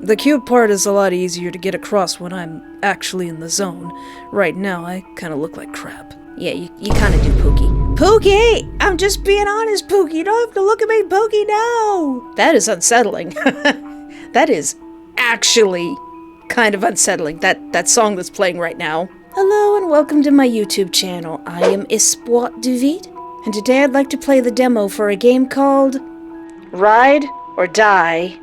The cute part is a lot easier to get across when I'm actually in the zone. Right now, I kind of look like crap. Yeah, you kind of do, Pookie. Pookie! I'm just being honest, Pookie. You don't have to look at me, Pookie, no! That is unsettling. That is actually kind of unsettling, that song that's playing right now. Hello and welcome to my YouTube channel. I am R.A.B.B.I.T, and today I'd like to play the demo for a game called Ride or Die.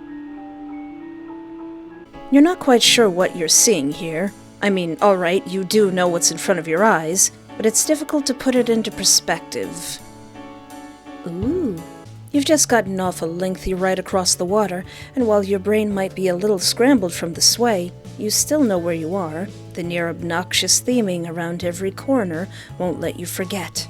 You're not quite sure what you're seeing here. I mean, alright, you do know what's in front of your eyes, but it's difficult to put it into perspective. Ooh. You've just gotten off a lengthy ride across the water, and while your brain might be a little scrambled from the sway, you still know where you are. The near obnoxious theming around every corner won't let you forget.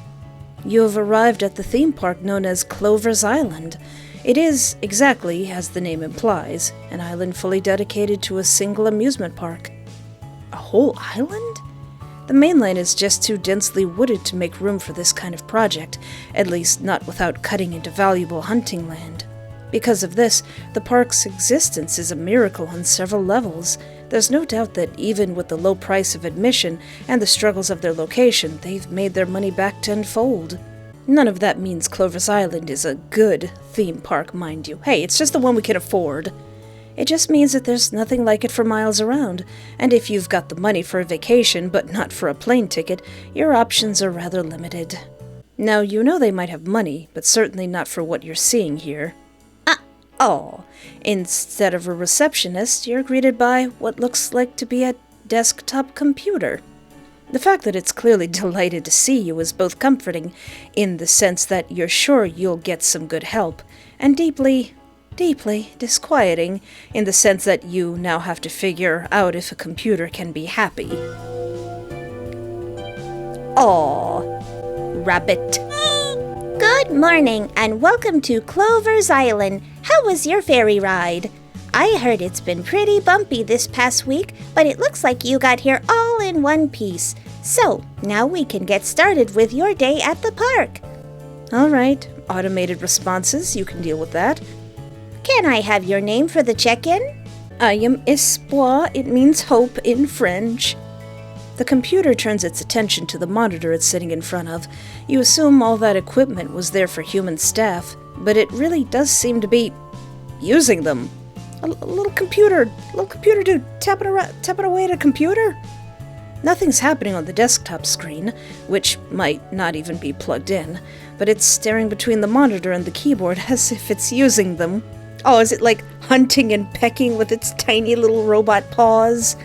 You have arrived at the theme park known as Clover's Island. It is, exactly as the name implies, an island fully dedicated to a single amusement park. A whole island? The mainland is just too densely wooded to make room for this kind of project, at least not without cutting into valuable hunting land. Because of this, the park's existence is a miracle on several levels. There's no doubt that even with the low price of admission and the struggles of their location, they've made their money back tenfold. None of that means Clover's Island is a good theme park, mind you. Hey, it's just the one we can afford. It just means that there's nothing like it for miles around, and if you've got the money for a vacation but not for a plane ticket, your options are rather limited. Now, you know they might have money, but certainly not for what you're seeing here. Oh, instead of a receptionist, you're greeted by what looks like to be a desktop computer. The fact that it's clearly delighted to see you is both comforting, in the sense that you're sure you'll get some good help, and deeply disquieting, in the sense that you now have to figure out if a computer can be happy. Aw, rabbit. Good morning, and welcome to Clover's Island. How was your ferry ride? I heard it's been pretty bumpy this past week, but it looks like you got here all in one piece. So, now we can get started with your day at the park. All right, automated responses, you can deal with that. Can I have your name for the check-in? I am espoir, it means hope in French. The computer turns its attention to the monitor it's sitting in front of. You assume all that equipment was there for human staff, but it really does seem to be using them. A little computer dude tapping away at a computer? Nothing's happening on the desktop screen, which might not even be plugged in, but it's staring between the monitor and the keyboard as if it's using them. Oh, is it like hunting and pecking with its tiny little robot paws?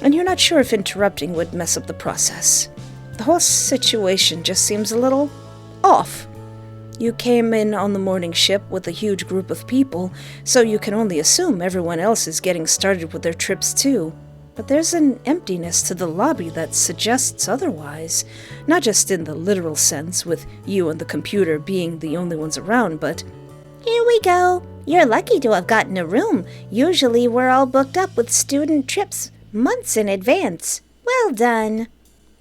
And you're not sure if interrupting would mess up the process. The whole situation just seems a little off. You came in on the morning ship with a huge group of people, so you can only assume everyone else is getting started with their trips too. But there's an emptiness to the lobby that suggests otherwise. Not just in the literal sense, with you and the computer being the only ones around, but... Here we go. You're lucky to have gotten a room. Usually we're all booked up with student trips months in advance. Well done.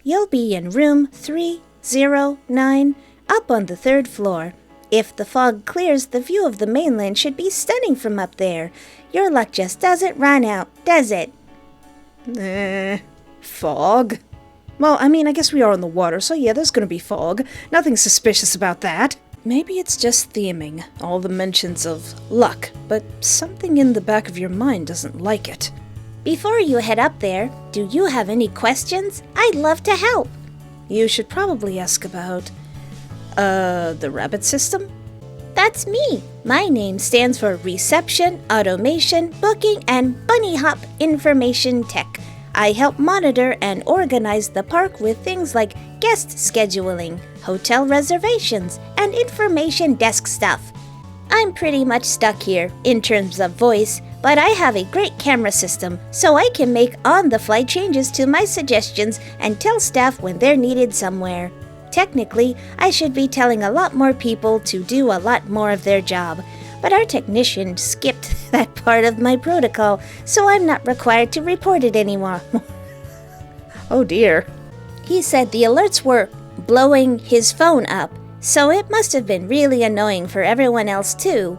You'll be in room 309, up on the 3rd floor. If the fog clears, the view of the mainland should be stunning from up there. Your luck just doesn't run out, does it? Fog? Well, I mean, I guess we are on the water, so yeah, there's gonna be fog. Nothing suspicious about that. Maybe it's just theming, all the mentions of luck, but something in the back of your mind doesn't like it. Before you head up there, do you have any questions? I'd love to help. You should probably ask about, the rabbit system? That's me. My name stands for Reception, Automation, Booking, and Bunny Hop Information Tech. I help monitor and organize the park with things like guest scheduling, hotel reservations, and information desk stuff. I'm pretty much stuck here in terms of voice, but I have a great camera system, so I can make on-the-fly changes to my suggestions and tell staff when they're needed somewhere. Technically, I should be telling a lot more people to do a lot more of their job, but our technician skipped that part of my protocol, so I'm not required to report it anymore. Oh dear. He said the alerts were blowing his phone up, so it must have been really annoying for everyone else too.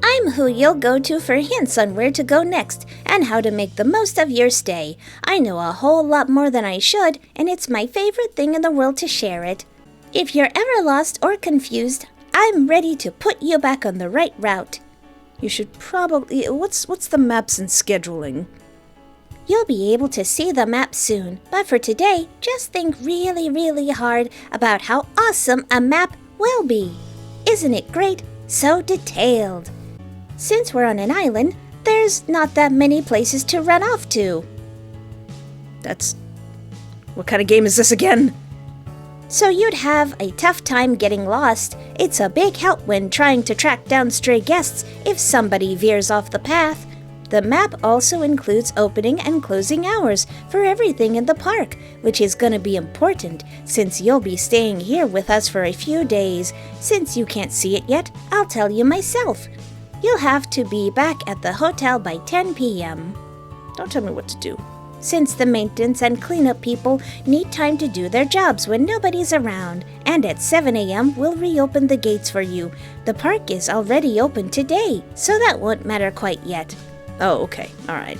I'm who you'll go to for hints on where to go next and how to make the most of your stay. I know a whole lot more than I should, and it's my favorite thing in the world to share it. If you're ever lost or confused, I'm ready to put you back on the right route. You should probably... What's the maps and scheduling? You'll be able to see the map soon, but for today, just think really, really hard about how awesome a map will be. Isn't it great? So detailed. Since we're on an island, there's not that many places to run off to. That's... What kind of game is this again? So you'd have a tough time getting lost. It's a big help when trying to track down stray guests if somebody veers off the path. The map also includes opening and closing hours for everything in the park, which is going to be important since you'll be staying here with us for a few days. Since you can't see it yet, I'll tell you myself. You'll have to be back at the hotel by 10 p.m. Don't tell me what to do. Since the maintenance and cleanup people need time to do their jobs when nobody's around, and at 7 a.m. we'll reopen the gates for you. The park is already open today, so that won't matter quite yet. Oh, okay. All right.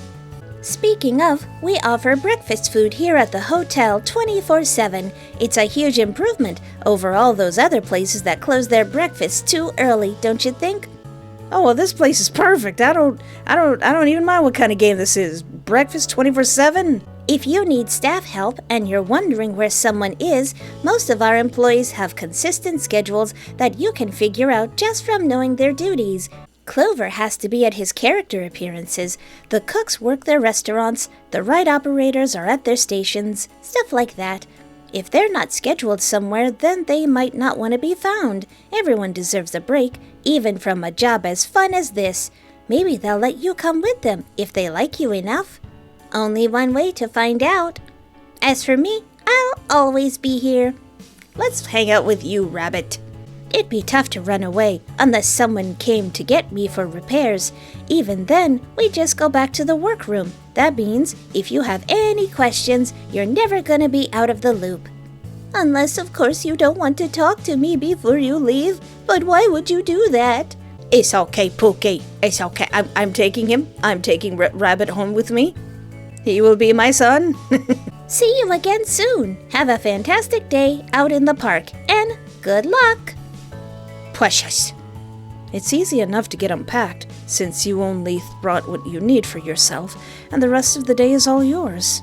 Speaking of, we offer breakfast food here at the hotel 24/7. It's a huge improvement over all those other places that close their breakfast too early, don't you think? Oh, well, this place is perfect. I don't even mind what kind of game this is. Breakfast 24/7? If you need staff help and you're wondering where someone is, most of our employees have consistent schedules that you can figure out just from knowing their duties. Clover has to be at his character appearances. The cooks work their restaurants, the ride operators are at their stations, stuff like that. If they're not scheduled somewhere, then they might not want to be found. Everyone deserves a break, even from a job as fun as this. Maybe they'll let you come with them if they like you enough. Only one way to find out. As for me, I'll always be here. Let's hang out with you, Rabbit. It'd be tough to run away unless someone came to get me for repairs. Even then, we just go back to the workroom. That means if you have any questions, you're never gonna be out of the loop. Unless, of course, you don't want to talk to me before you leave. But why would you do that? It's okay, Pookie. It's okay. I'm taking him. I'm taking Rabbit home with me. He will be my son. See you again soon. Have a fantastic day out in the park. And good luck. Precious. It's easy enough to get unpacked, since you only brought what you need for yourself, and the rest of the day is all yours.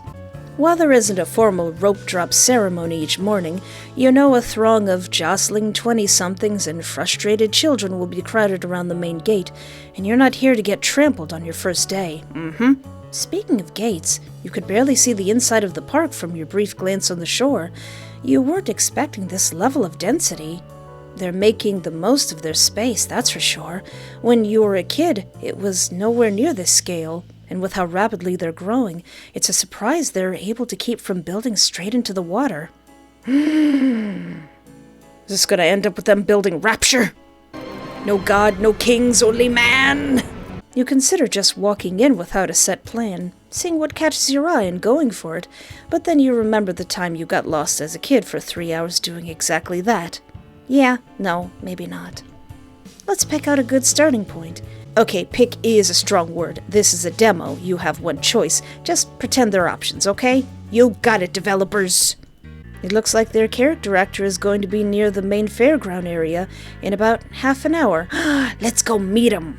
While there isn't a formal rope drop ceremony each morning, you know a throng of jostling 20-somethings and frustrated children will be crowded around the main gate, and you're not here to get trampled on your first day. Speaking of gates, you could barely see the inside of the park from your brief glance on the shore. You weren't expecting this level of density. They're making the most of their space, that's for sure. When you were a kid, it was nowhere near this scale, and with how rapidly they're growing, it's a surprise they're able to keep from building straight into the water. Is this gonna end up with them building Rapture? No god, no kings, only man! You consider just walking in without a set plan, seeing what catches your eye and going for it, but then you remember the time you got lost as a kid for 3 hours doing exactly that. Yeah, no, maybe not. Let's pick out a good starting point. Okay, pick is a strong word. This is a demo. You have one choice. Just pretend they're options, okay? You got it, developers! It looks like their character actor is going to be near the main fairground area in about half an hour. Let's go meet him!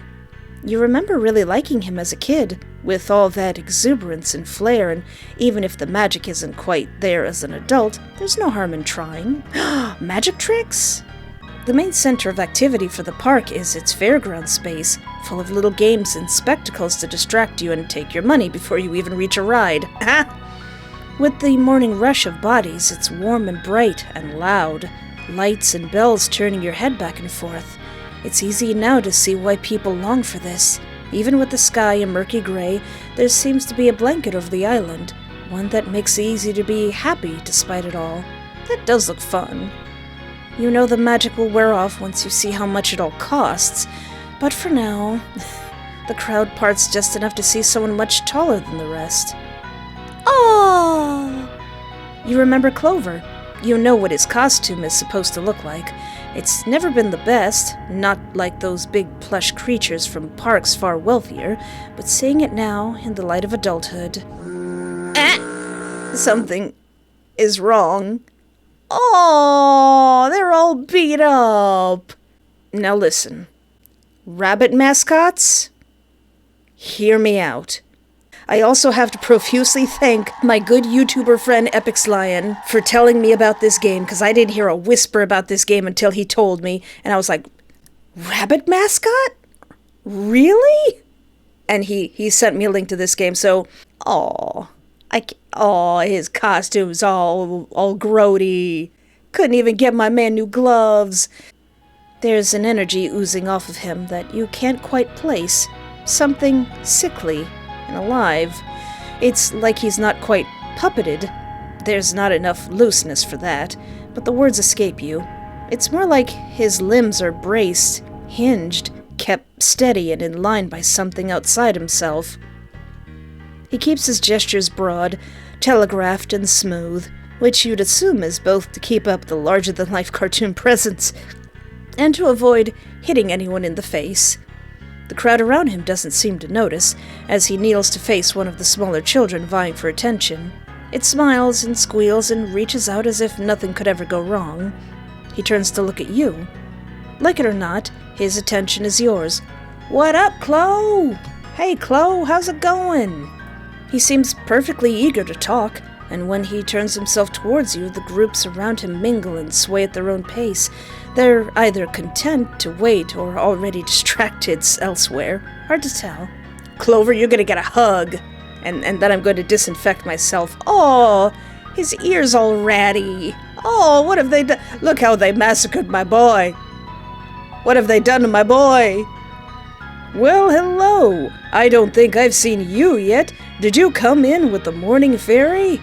You remember really liking him as a kid, with all that exuberance and flair, and even if the magic isn't quite there as an adult, there's no harm in trying. Magic tricks? The main center of activity for the park is its fairground space, full of little games and spectacles to distract you and take your money before you even reach a ride. With the morning rush of bodies, it's warm and bright and loud, lights and bells turning your head back and forth. It's easy now to see why people long for this. Even with the sky a murky gray, there seems to be a blanket over the island, one that makes it easy to be happy despite it all. That does look fun. You know the magic will wear off once you see how much it all costs, but for now, the crowd parts just enough to see someone much taller than the rest. Oh! You remember Clover. You know what his costume is supposed to look like. It's never been the best, not like those big plush creatures from parks far wealthier, but seeing it now in the light of adulthood... Something is wrong. Oh, they're all beat up. Now listen, rabbit mascots, hear me out. I also have to profusely thank my good YouTuber friend Epix Lion for telling me about this game, because I didn't hear a whisper about this game until he told me, and I was like, rabbit mascot? Really? And he sent me a link to this game, so, his costume's all grody. Couldn't even get my man new gloves. There's an energy oozing off of him that you can't quite place. Something sickly and alive. It's like he's not quite puppeted. There's not enough looseness for that, but the words escape you. It's more like his limbs are braced, hinged, kept steady and in line by something outside himself. He keeps his gestures broad, telegraphed and smooth, which you'd assume is both to keep up the larger-than-life cartoon presence and to avoid hitting anyone in the face. The crowd around him doesn't seem to notice, as he kneels to face one of the smaller children vying for attention. It smiles and squeals and reaches out as if nothing could ever go wrong. He turns to look at you. Like it or not, his attention is yours. "What up, Chloe? Hey, Chloe, how's it going?" He seems perfectly eager to talk, and when he turns himself towards you, the groups around him mingle and sway at their own pace. They're either content to wait or already distracted elsewhere. Hard to tell. "Clover, you're gonna get a hug." And then I'm going to disinfect myself. "Oh, his ear's all ratty. Oh, what have they done? Look how they massacred my boy. What have they done to my boy?" "Well, hello. I don't think I've seen you yet. Did you come in with the morning ferry?"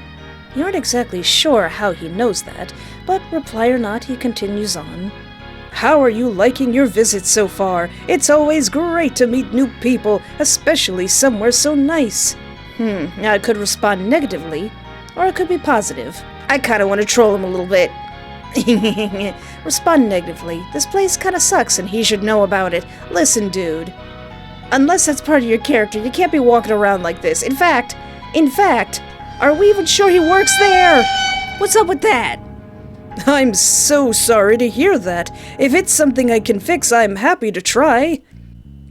You aren't exactly sure how he knows that, but reply or not, he continues on. "How are you liking your visit so far? It's always great to meet new people, especially somewhere so nice." I could respond negatively, or I could be positive. I kinda want to troll him a little bit. Respond negatively. This place kinda sucks and he should know about it. "Listen, dude. Unless that's part of your character, you can't be walking around like this. In fact, are we even sure he works there? What's up with that?" "I'm so sorry to hear that. If it's something I can fix, I'm happy to try."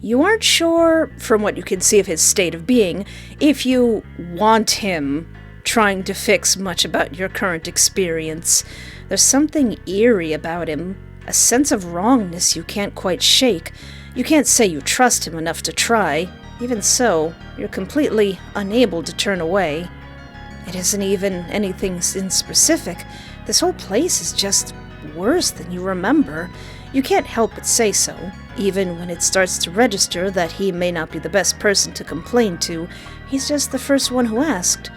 You aren't sure, from what you can see of his state of being, if you want him trying to fix much about your current experience. There's something eerie about him, a sense of wrongness you can't quite shake. You can't say you trust him enough to try. Even so, you're completely unable to turn away. It isn't even anything in specific. This whole place is just worse than you remember. You can't help but say so, even when it starts to register that he may not be the best person to complain to. He's just the first one who asked.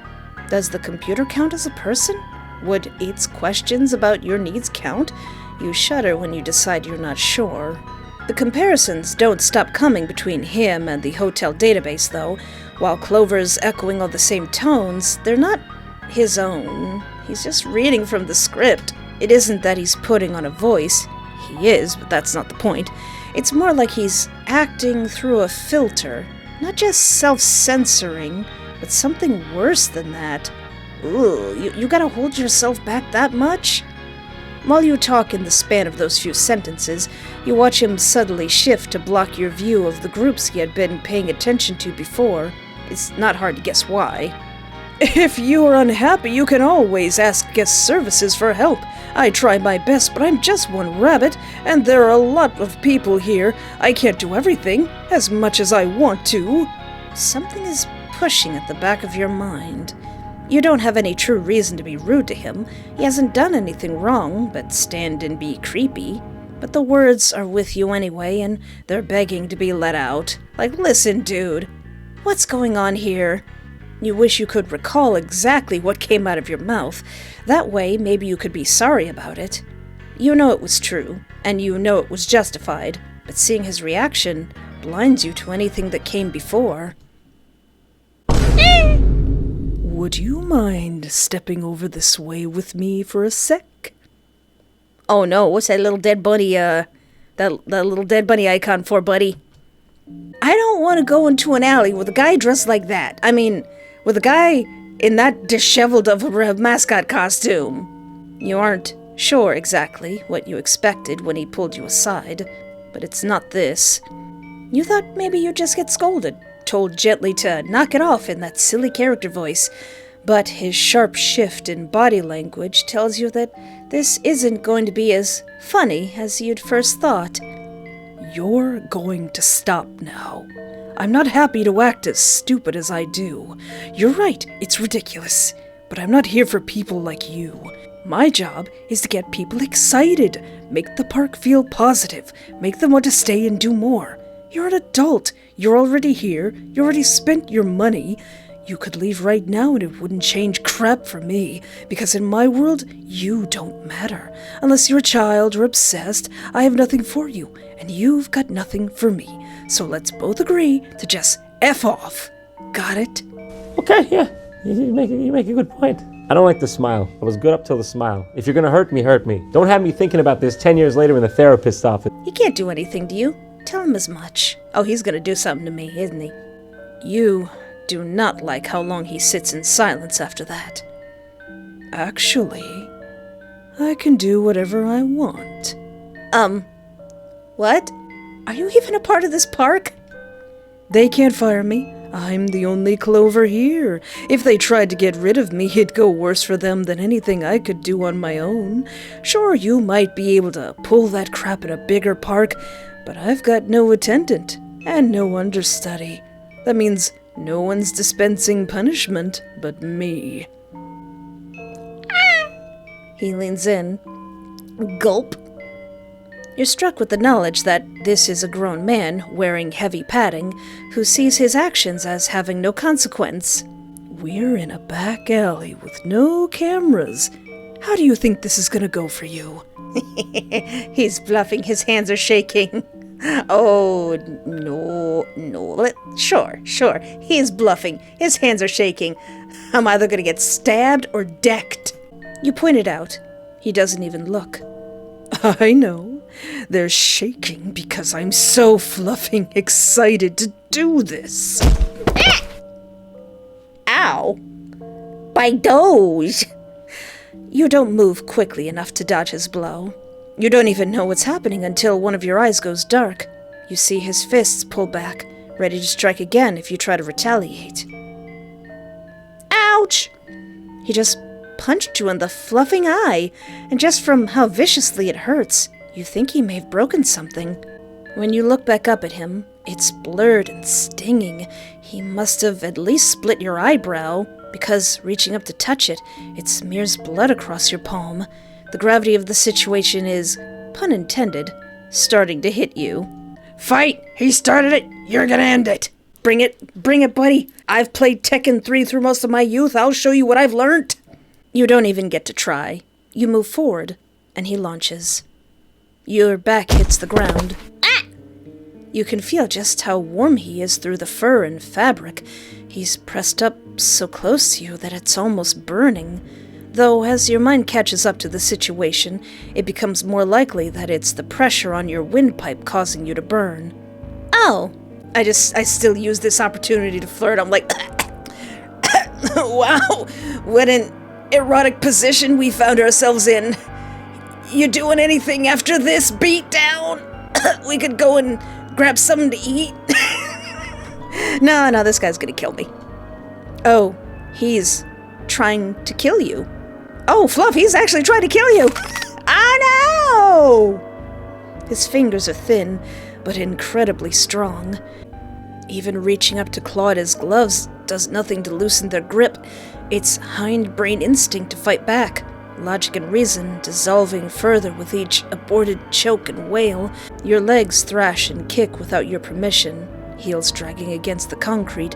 Does the computer count as a person? Would its questions about your needs count? You shudder when you decide you're not sure. The comparisons don't stop coming between him and the hotel database, though. While Clover's echoing all the same tones, they're not his own. He's just reading from the script. It isn't that he's putting on a voice. He is, but that's not the point. It's more like he's acting through a filter. Not just self-censoring, but something worse than that. Ooh, you gotta hold yourself back that much? While you talk in the span of those few sentences, you watch him subtly shift to block your view of the groups he had been paying attention to before. It's not hard to guess why. "If you are unhappy, you can always ask guest services for help. I try my best, but I'm just one rabbit, and there are a lot of people here. I can't do everything, as much as I want to." Something is pushing at the back of your mind. You don't have any true reason to be rude to him. He hasn't done anything wrong, but stand and be creepy. But the words are with you anyway, and they're begging to be let out. Like, "Listen, dude, what's going on here?" You wish you could recall exactly what came out of your mouth. That way, maybe you could be sorry about it. You know it was true, and you know it was justified, but seeing his reaction blinds you to anything that came before. "Would you mind stepping over this way with me for a sec?" Oh no, what's that little dead bunny, that little dead bunny icon for, buddy? I don't want to go into an alley with a guy dressed like that. I mean, with a guy in that disheveled of a mascot costume. You aren't sure exactly what you expected when he pulled you aside, but it's not this. You thought maybe you'd just get scolded, told gently to knock it off in that silly character voice, but his sharp shift in body language tells you that this isn't going to be as funny as you'd first thought. You're going to stop now. I'm not happy to act as stupid as I do. You're right, it's ridiculous. But I'm not here for people like you. My job is to get people excited, make the park feel positive, make them want to stay and do more. You're an adult. You're already here. You already spent your money. You could leave right now and it wouldn't change crap for me, because in my world, you don't matter. Unless you're a child or obsessed, I have nothing for you, and you've got nothing for me. So let's both agree to just F off. Got it? Okay, yeah. You make a good point. I don't like the smile. I was good up till the smile. If you're gonna hurt me, hurt me. Don't have me thinking about this 10 years later in the therapist's office. He can't do anything to you. Tell him as much. Oh, he's gonna do something to me, isn't he? You do not like how long he sits in silence after that. Actually, I can do whatever I want. What? Are you even a part of this park? They can't fire me. I'm the only Clover here. If they tried to get rid of me, it'd go worse for them than anything I could do on my own. Sure, you might be able to pull that crap in a bigger park, but I've got no attendant and no understudy. That means no one's dispensing punishment but me. He leans in. Gulp. You're struck with the knowledge that this is a grown man wearing heavy padding who sees his actions as having no consequence. We're in a back alley with no cameras. How do you think this is gonna go for you? He's bluffing. His hands are shaking. Oh, no. Sure. He's bluffing. His hands are shaking. I'm either gonna get stabbed or decked. You point it out. He doesn't even look. I know. They're shaking because I'm so fluffing excited to do this. Ow! By those! You don't move quickly enough to dodge his blow. You don't even know what's happening until one of your eyes goes dark. You see his fists pull back, ready to strike again if you try to retaliate. Ouch! He just punched you in the fluffing eye, and just from how viciously it hurts, you think he may have broken something. When you look back up at him, it's blurred and stinging. He must have at least split your eyebrow, because reaching up to touch it, it smears blood across your palm. The gravity of the situation is, pun intended, starting to hit you. Fight! He started it! You're gonna end it! Bring it, buddy. I've played Tekken 3 through most of my youth. I'll show you what I've learned. You don't even get to try. You move forward, and he launches. Your back hits the ground. Ah! You can feel just how warm he is through the fur and fabric. He's pressed up so close to you that it's almost burning. Though as your mind catches up to the situation, it becomes more likely that it's the pressure on your windpipe causing you to burn. Oh! I still use this opportunity to flirt. I'm like, wow, what an erotic position we found ourselves in. You doing anything after this beatdown? We could go and grab something to eat. No, this guy's gonna kill me. Oh, he's trying to kill you. Oh, Fluff, he's actually trying to kill you. Oh no! His fingers are thin, but incredibly strong. Even reaching up to claw at his gloves does nothing to loosen their grip. It's hindbrain instinct to fight back. Logic and reason dissolving further with each aborted choke and wail. Your legs thrash and kick without your permission, heels dragging against the concrete,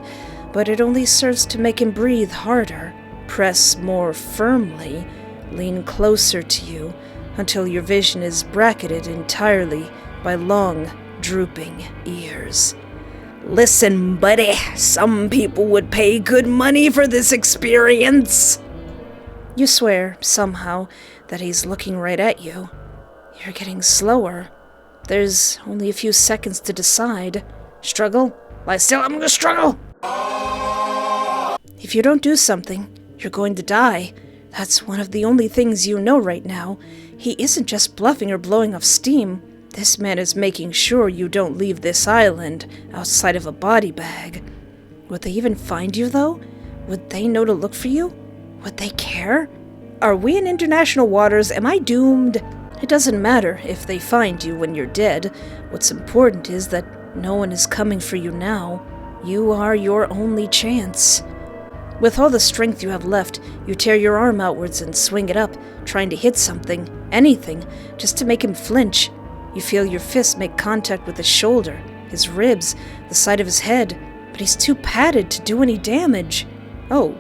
but it only serves to make him breathe harder, press more firmly, lean closer to you, until your vision is bracketed entirely by long, drooping ears. Listen, buddy, some people would pay good money for this experience. You swear, somehow, that he's looking right at you. You're getting slower. There's only a few seconds to decide. Struggle? Lie still, I'm gonna struggle! If you don't do something, you're going to die. That's one of the only things you know right now. He isn't just bluffing or blowing off steam. This man is making sure you don't leave this island outside of a body bag. Would they even find you, though? Would they know to look for you? Would they care? Are we in international waters? Am I doomed? It doesn't matter if they find you when you're dead. What's important is that no one is coming for you now. You are your only chance. With all the strength you have left, you tear your arm outwards and swing it up, trying to hit something, anything, just to make him flinch. You feel your fist make contact with his shoulder, his ribs, the side of his head, but he's too padded to do any damage. Oh.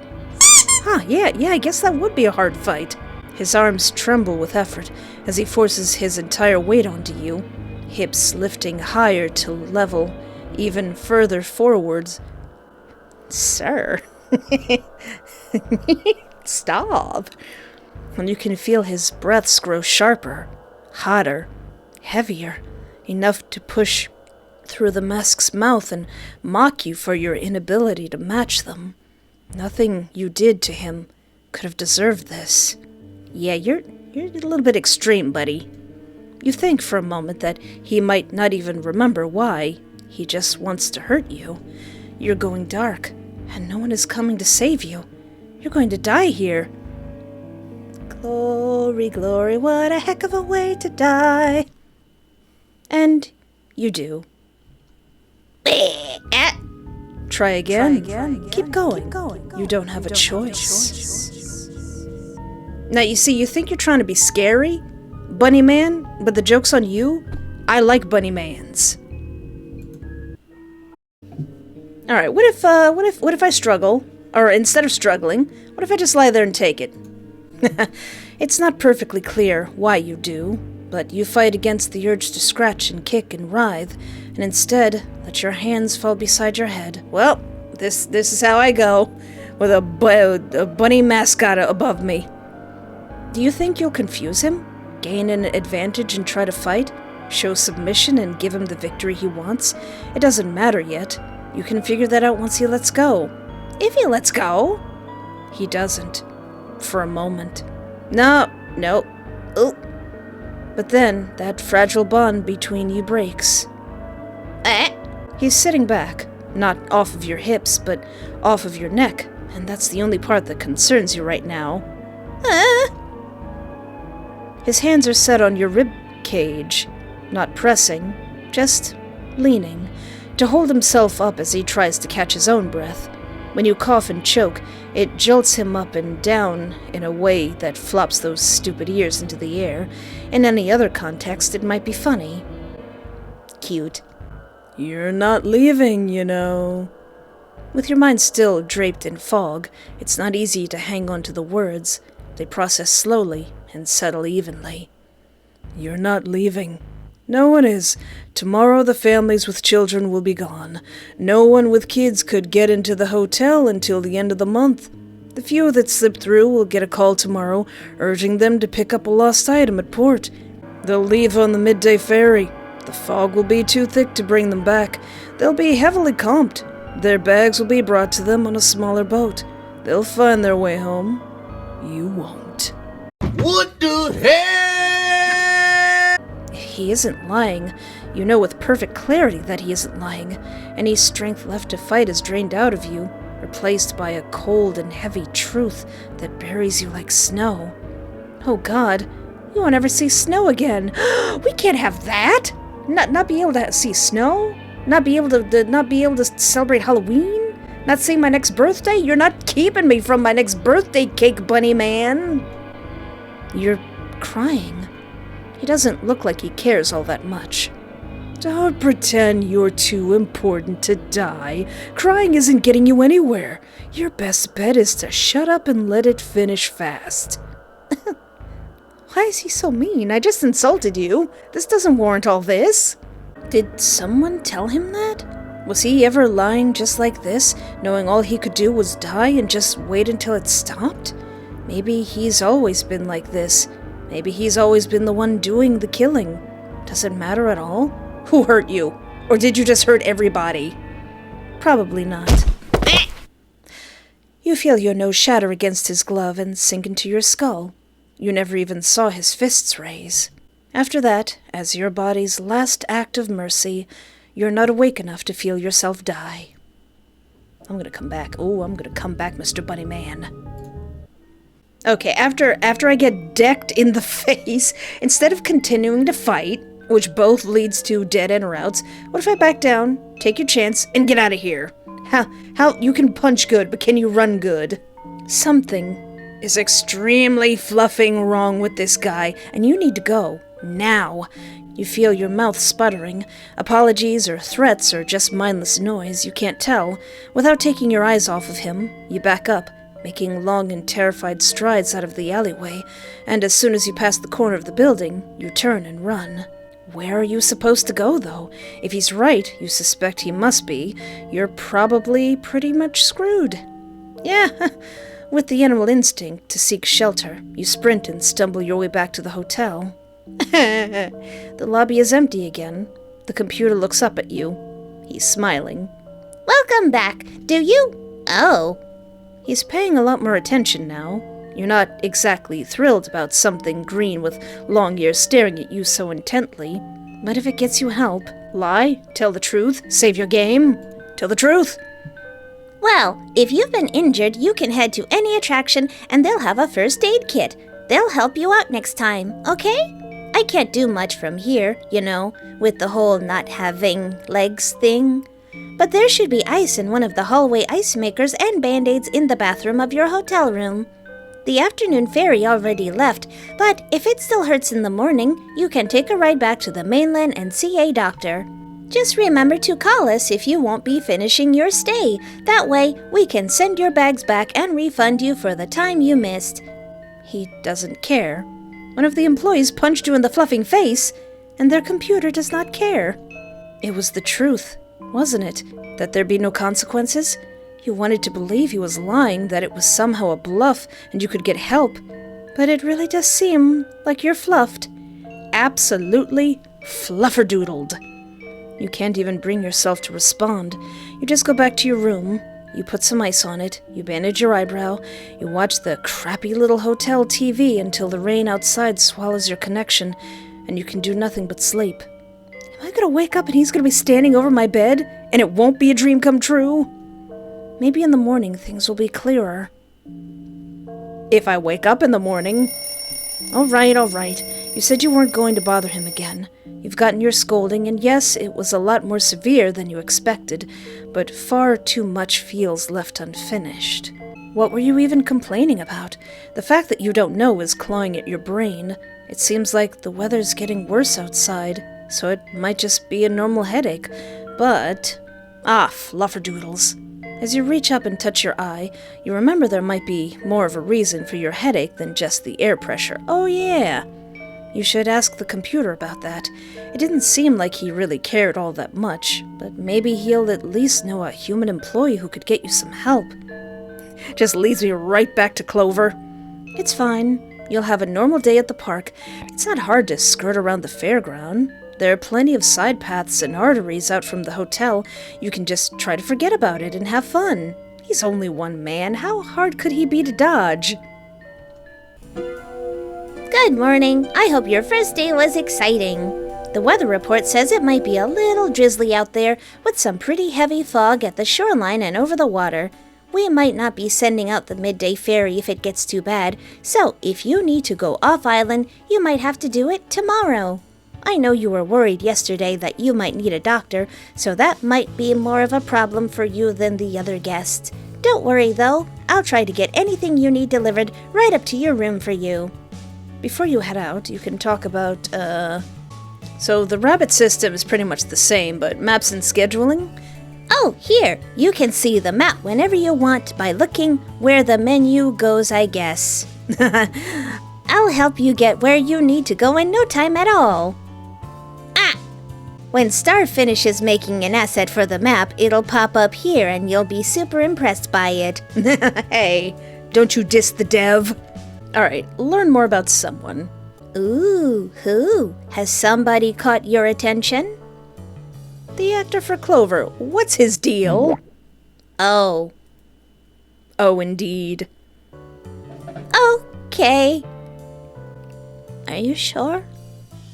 Yeah, I guess that would be a hard fight. His arms tremble with effort as he forces his entire weight onto you, hips lifting higher to level, even further forwards. Sir. Stop. And you can feel his breaths grow sharper, hotter, heavier, enough to push through the mask's mouth and mock you for your inability to match them. Nothing you did to him could have deserved this. Yeah, you're a little bit extreme, buddy. You think for a moment that he might not even remember why. He just wants to hurt you. You're going dark, and no one is coming to save you. You're going to die here. Glory, glory, what a heck of a way to die. And you do. Try again. Keep going. You don't have a choice. Now, you see, you think you're trying to be scary, Bunny Man, but the joke's on you. I like Bunny Mans. All right, what if I struggle, or instead of struggling, what if I just lie there and take it? It's not perfectly clear why you do, but you fight against the urge to scratch and kick and writhe, and instead let your hands fall beside your head. Well, this is how I go, with a bunny mascot above me. Do you think you'll confuse him? Gain an advantage and try to fight? Show submission and give him the victory he wants? It doesn't matter yet. You can figure that out once he lets go. If he lets go? He doesn't. For a moment. No. Ooh. But then, that fragile bond between you breaks. He's sitting back. Not off of your hips, but off of your neck. And that's the only part that concerns you right now. His hands are set on your rib cage. Not pressing, just leaning, to hold himself up as he tries to catch his own breath. When you cough and choke, it jolts him up and down in a way that flops those stupid ears into the air. In any other context, it might be funny. Cute. You're not leaving, you know. With your mind still draped in fog, it's not easy to hang on to the words. They process slowly and settle evenly. You're not leaving. No one is. Tomorrow the families with children will be gone. No one with kids could get into the hotel until the end of the month. The few that slip through will get a call tomorrow, urging them to pick up a lost item at port. They'll leave on the midday ferry. The fog will be too thick to bring them back. They'll be heavily comped. Their bags will be brought to them on a smaller boat. They'll find their way home. You won't. What the hell? He isn't lying. You know with perfect clarity that he isn't lying. Any strength left to fight is drained out of you, replaced by a cold and heavy truth that buries you like snow. Oh God, you won't ever see snow again. We can't have that. Not be able to see snow. Not be able to celebrate Halloween. Not see my next birthday. You're not keeping me from my next birthday cake, Bunny Man. You're crying. He doesn't look like he cares all that much. Don't pretend you're too important to die. Crying isn't getting you anywhere. Your best bet is to shut up and let it finish fast. Why is he so mean? I just insulted you. This doesn't warrant all this. Did someone tell him that? Was he ever lying just like this, knowing all he could do was die and just wait until it stopped? Maybe he's always been like this, Maybe he's always been the one doing the killing. Does it matter at all? Who hurt you? Or did you just hurt everybody? Probably not. You feel your nose shatter against his glove and sink into your skull. You never even saw his fists raise. After that, as your body's last act of mercy, you're not awake enough to feel yourself die. I'm gonna come back. Oh, I'm gonna come back, Mr. Bunny Man. Okay, after I get decked in the face, instead of continuing to fight, which both leads to dead-end routes, what if I back down, take your chance, and get out of here? How you can punch good, but can you run good? Something is extremely fluffing wrong with this guy, and you need to go. Now. You feel your mouth sputtering. Apologies or threats or just mindless noise, you can't tell. Without taking your eyes off of him, you back up, making long and terrified strides out of the alleyway, and as soon as you pass the corner of the building, you turn and run. Where are you supposed to go, though? If he's right, you suspect he must be, you're probably pretty much screwed. Yeah, with the animal instinct to seek shelter, you sprint and stumble your way back to the hotel. The lobby is empty again. The computer looks up at you. He's smiling. Welcome back. Do you? Oh. He's paying a lot more attention now. You're not exactly thrilled about something green with long ears staring at you so intently. But if it gets you help, lie, tell the truth, save your game, tell the truth. Well, if you've been injured, you can head to any attraction and they'll have a first aid kit. They'll help you out next time, okay? I can't do much from here, with the whole not having legs thing. But there should be ice in one of the hallway ice makers and band-aids in the bathroom of your hotel room. The afternoon ferry already left, but if it still hurts in the morning, you can take a ride back to the mainland and see a doctor. Just remember to call us if you won't be finishing your stay. That way, we can send your bags back and refund you for the time you missed. He doesn't care. One of the employees punched you in the fluffing face, and their computer does not care. It was the truth, wasn't it? That there'd be no consequences? You wanted to believe he was lying, that it was somehow a bluff and you could get help. But it really does seem like you're fluffed. Absolutely flufferdoodled. You can't even bring yourself to respond. You just go back to your room. You put some ice on it, you bandage your eyebrow, you watch the crappy little hotel TV until the rain outside swallows your connection, and you can do nothing but sleep. Am I gonna wake up and he's gonna be standing over my bed, and it won't be a dream come true? Maybe in the morning things will be clearer. If I wake up in the morning... All right. You said you weren't going to bother him again. You've gotten your scolding, and yes, it was a lot more severe than you expected, but far too much feels left unfinished. What were you even complaining about? The fact that you don't know is clawing at your brain. It seems like the weather's getting worse outside, so it might just be a normal headache, but... flufferdoodles. As you reach up and touch your eye, you remember there might be more of a reason for your headache than just the air pressure. Oh yeah! You should ask the computer about that. It didn't seem like he really cared all that much, but maybe he'll at least know a human employee who could get you some help. Just leads me right back to Clover. It's fine. You'll have a normal day at the park. It's not hard to skirt around the fairground. There are plenty of side paths and arteries out from the hotel. You can just try to forget about it and have fun. He's only one man. How hard could he be to dodge? Good morning. I hope your first day was exciting. The weather report says it might be a little drizzly out there with some pretty heavy fog at the shoreline and over the water. We might not be sending out the midday ferry if it gets too bad, so if you need to go off-island, you might have to do it tomorrow. I know you were worried yesterday that you might need a doctor, so that might be more of a problem for you than the other guests. Don't worry, though. I'll try to get anything you need delivered right up to your room for you. Before you head out, you can talk about, So the R.A.B.B.I.T system is pretty much the same, but maps and scheduling? Oh, here. You can see the map whenever you want by looking where the menu goes, I guess. I'll help you get where you need to go in no time at all. When Star finishes making an asset for the map, it'll pop up here and you'll be super impressed by it. Hey, don't you diss the dev. Alright, learn more about someone. Ooh, who? Has somebody caught your attention? The actor for Clover. What's his deal? Oh. Oh, indeed. Okay. Are you sure?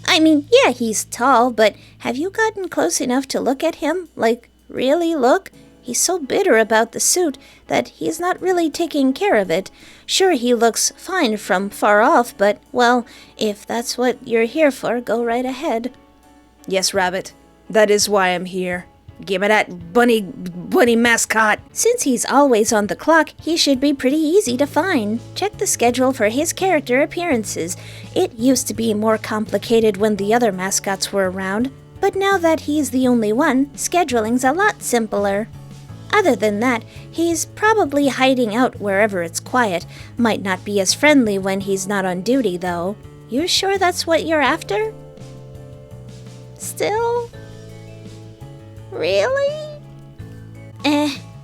I mean, yeah, he's tall, but have you gotten close enough to look at him? Like, really look? He's so bitter about the suit that he's not really taking care of it. Sure, he looks fine from far off, but, well, if that's what you're here for, go right ahead. Yes, Rabbit. That is why I'm here. Give me that bunny mascot. Since he's always on the clock, he should be pretty easy to find. Check the schedule for his character appearances. It used to be more complicated when the other mascots were around, but now that he's the only one, scheduling's a lot simpler. Other than that, he's probably hiding out wherever it's quiet. Might not be as friendly when he's not on duty, though. You sure that's what you're after? Still? Really?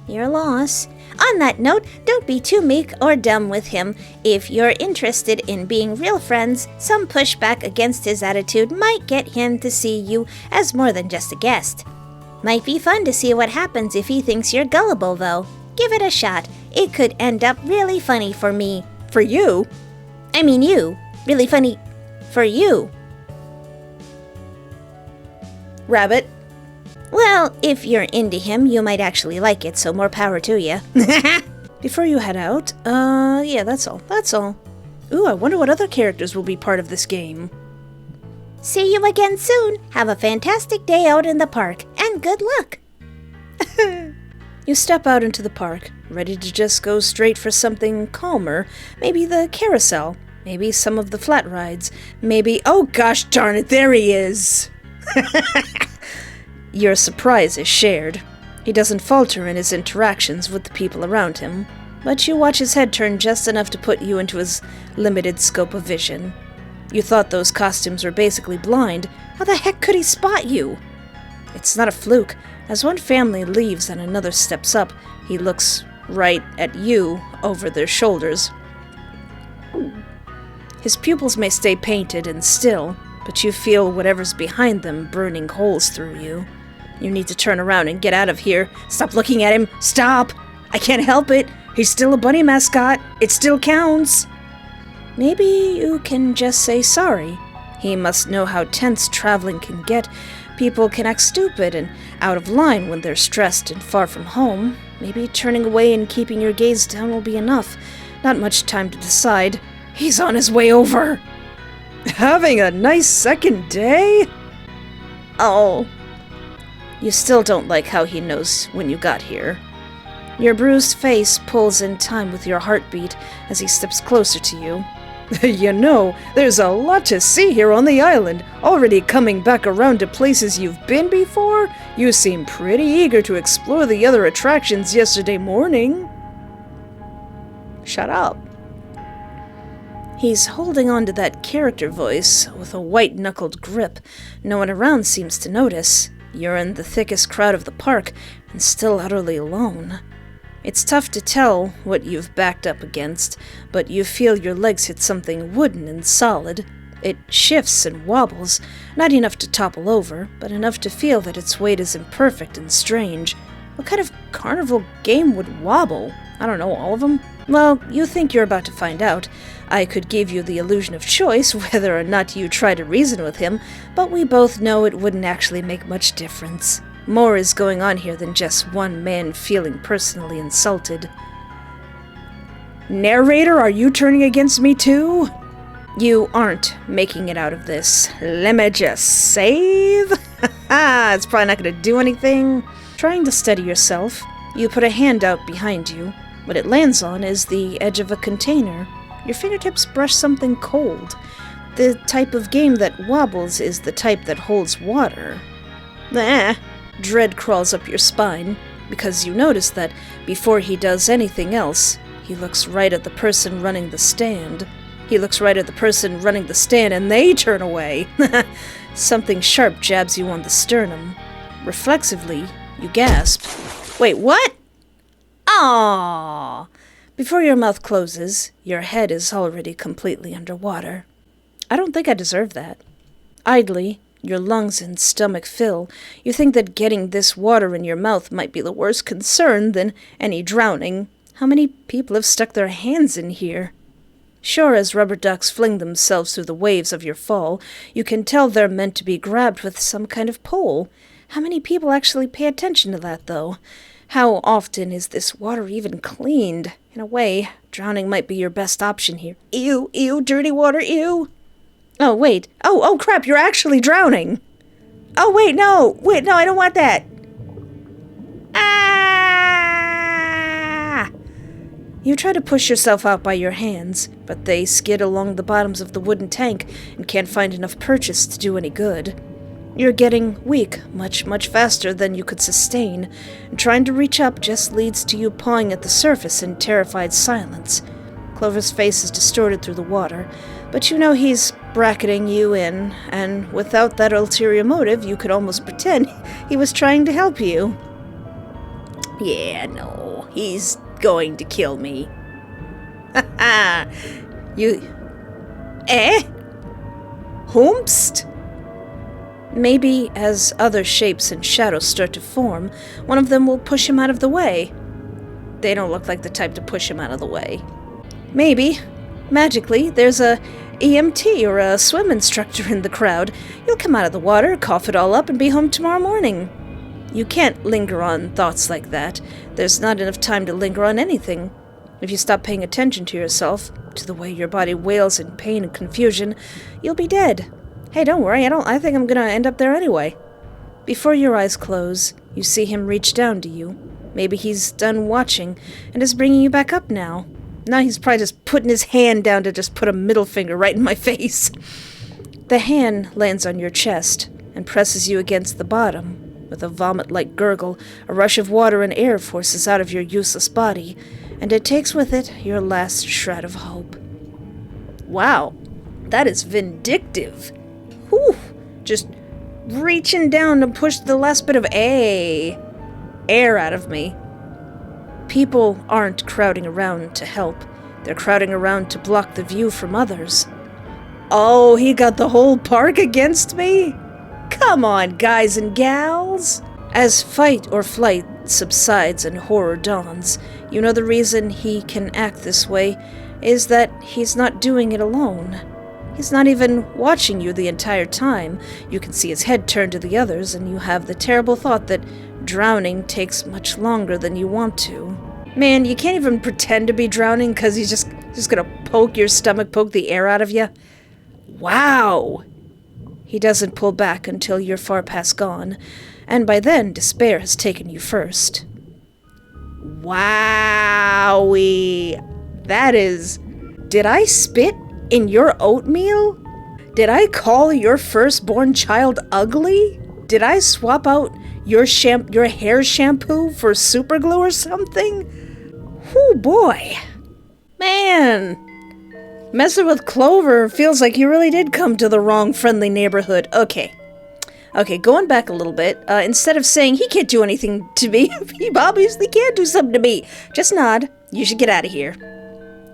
Your loss. On that note, don't be too meek or dumb with him. If you're interested in being real friends, some pushback against his attitude might get him to see you as more than just a guest. Might be fun to see what happens if he thinks you're gullible, though. Give it a shot. It could end up really funny for me. For you? I mean you. Really funny for you. Rabbit? Well, if you're into him, you might actually like it, so more power to you. Before you head out, yeah, that's all. Ooh, I wonder what other characters will be part of this game. See you again soon. Have a fantastic day out in the park, and good luck. You step out into the park, ready to just go straight for something calmer. Maybe the carousel. Maybe some of the flat rides. Maybe... Oh gosh darn it, there he is! Your surprise is shared. He doesn't falter in his interactions with the people around him, but you watch his head turn just enough to put you into his limited scope of vision. You thought those costumes were basically blind. How the heck could he spot you? It's not a fluke. As one family leaves and another steps up, he looks right at you over their shoulders. His pupils may stay painted and still, but you feel whatever's behind them burning holes through you. You need to turn around and get out of here. Stop looking at him. Stop! I can't help it. He's still a bunny mascot. It still counts. Maybe you can just say sorry. He must know how tense traveling can get. People can act stupid and out of line when they're stressed and far from home. Maybe turning away and keeping your gaze down will be enough. Not much time to decide. He's on his way over. Having a nice second day? Oh. You still don't like how he knows when you got here. Your bruised face pulls in time with your heartbeat as he steps closer to you. You know, there's a lot to see here on the island. Already coming back around to places you've been before? You seem pretty eager to explore the other attractions yesterday morning. Shut up. He's holding on to that character voice with a white-knuckled grip. No one around seems to notice. You're in the thickest crowd of the park and still utterly alone. It's tough to tell what you've backed up against, but you feel your legs hit something wooden and solid. It shifts and wobbles, not enough to topple over, but enough to feel that its weight is imperfect and strange. What kind of carnival game would wobble? I don't know, all of them? Well, you think you're about to find out. I could give you the illusion of choice whether or not you try to reason with him, but we both know it wouldn't actually make much difference. More is going on here than just one man feeling personally insulted. Narrator, are you turning against me too? You aren't making it out of this. Let me just save? It's probably not going to do anything. Trying to steady yourself, you put a hand out behind you. What it lands on is the edge of a container. Your fingertips brush something cold. The type of game that wobbles is the type that holds water. Dread crawls up your spine, because you notice that before he does anything else, he looks right at the person running the stand. He looks right at the person running the stand and they turn away. Something sharp jabs you on the sternum. Reflexively, you gasp. Wait, what? Aww! Before your mouth closes, your head is already completely underwater. I don't think I deserve that. Idly, your lungs and stomach fill. You think that getting this water in your mouth might be the worse concern than any drowning. How many people have stuck their hands in here? Sure, as rubber ducks fling themselves through the waves of your fall, you can tell they're meant to be grabbed with some kind of pole. How many people actually pay attention to that, though? How often is this water even cleaned? In a way, drowning might be your best option here. Ew, ew, dirty water, ew! Oh, wait. Oh, crap, you're actually drowning! Oh, wait, no, I don't want that! Ah! You try to push yourself out by your hands, but they skid along the bottoms of the wooden tank and can't find enough purchase to do any good. You're getting weak much, much faster than you could sustain, and trying to reach up just leads to you pawing at the surface in terrified silence. Clover's face is distorted through the water, but you know he's bracketing you in, and without that ulterior motive, you could almost pretend he was trying to help you. Yeah, no, he's going to kill me. Ha ha! You... Whomst? Maybe as other shapes and shadows start to form, one of them will push him out of the way. They don't look like the type to push him out of the way. Maybe, magically, there's a EMT or a swim instructor in the crowd. You'll come out of the water, cough it all up, and be home tomorrow morning. You can't linger on thoughts like that. There's not enough time to linger on anything. If you stop paying attention to yourself, to the way your body wails in pain and confusion, you'll be dead. Hey, don't worry, I think I'm gonna end up there anyway. Before your eyes close, you see him reach down to you. Maybe he's done watching and is bringing you back up now. Now he's probably just putting his hand down to just put a middle finger right in my face. The hand lands on your chest and presses you against the bottom. With a vomit-like gurgle, a rush of water and air forces out of your useless body, and it takes with it your last shred of hope. Wow, that is vindictive. Whew, just reaching down to push the last bit of air out of me. People aren't crowding around to help. They're crowding around to block the view from others. Oh, he got the whole park against me? Come on, guys and gals! As fight or flight subsides and horror dawns, you know the reason he can act this way is that he's not doing it alone. He's not even watching you the entire time. You can see his head turn to the others, and you have the terrible thought that drowning takes much longer than you want to. Man, you can't even pretend to be drowning because he's just gonna poke your stomach, poke the air out of you. Wow! He doesn't pull back until you're far past gone, and by then despair has taken you first. Wowee! That is... Did I spit in your oatmeal? Did I call your firstborn child ugly? Did I swap out your hair shampoo for super glue or something? Whew, boy. Man. Messing with Clover feels like you really did come to the wrong friendly neighborhood. Okay, going back a little bit. Instead of saying, he can't do anything to me, he obviously can't do something to me, just nod. You should get out of here.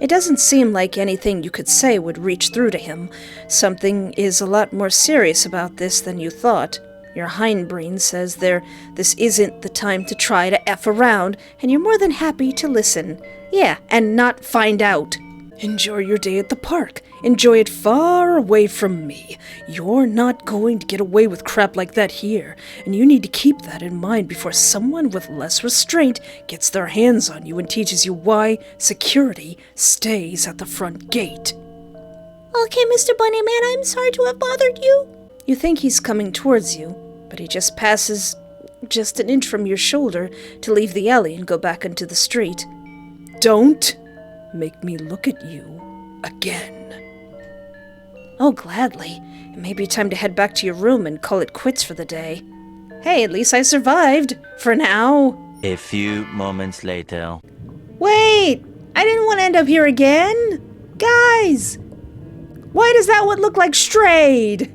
It doesn't seem like anything you could say would reach through to him. Something is a lot more serious about this than you thought. Your hindbrain says this isn't the time to try to F around, and you're more than happy to listen. Yeah, and not find out. Enjoy your day at the park. Enjoy it far away from me. You're not going to get away with crap like that here, and you need to keep that in mind before someone with less restraint gets their hands on you and teaches you why security stays at the front gate. Okay, Mr. Bunnyman, I'm sorry to have bothered you. You think he's coming towards you, but he just passes just an inch from your shoulder to leave the alley and go back into the street. Don't make me look at you again. Oh, gladly. It may be time to head back to your room and call it quits for the day. Hey, at least I survived. For now. A few moments later. Wait! I didn't want to end up here again! Guys! Why does that one look like Strayed?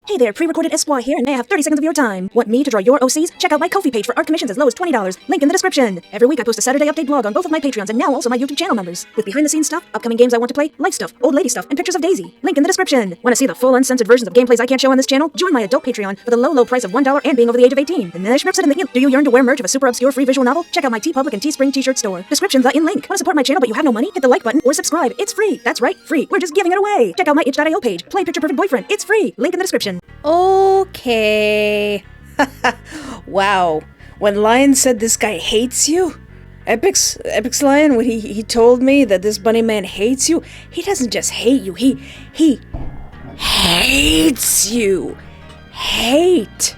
Hey there, pre-recorded Esquire here, and may I have 30 seconds of your time. Want me to draw your OCs? Check out my Ko-fi page for art commissions as low as $20. Link in the description. Every week I post a Saturday update blog on both of my Patreons and now also my YouTube channel members. With behind-the-scenes stuff, upcoming games I want to play, life stuff, old lady stuff, and pictures of Daisy. Link in the description. Want to see the full uncensored versions of gameplays I can't show on this channel? Join my adult Patreon for the low price of $1 and being over the age of 18. And then it in the Do you yearn to wear merch of a super obscure free visual novel? Check out my TeePublic and Teespring t-shirt store. Descriptions are in link. Want to support my channel but you have no money? Hit the like button or subscribe. It's free. That's right, free. We're just giving it away. Check out my itch.io page. Play Picture Perfect Boyfriend. It's free. Link in the description. Okay. Wow. When Lion said this guy hates you, Epic's Lion, when he told me that this bunny man hates you, he doesn't just hate you, he hates you. Hate.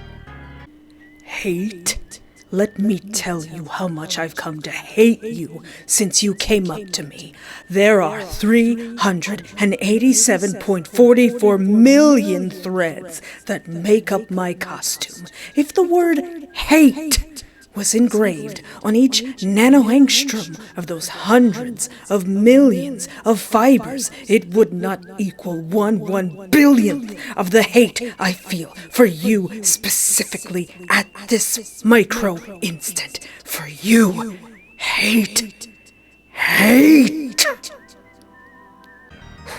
Let me tell you how much I've come to hate you since you came up to me. There are 387.44 million threads that make up my costume. If the word hate was engraved on each nanoangstrom of those hundreds of millions of fibers, it would not equal 1/1 billionth of the hate I feel for you specifically at this micro instant. For you. Hate.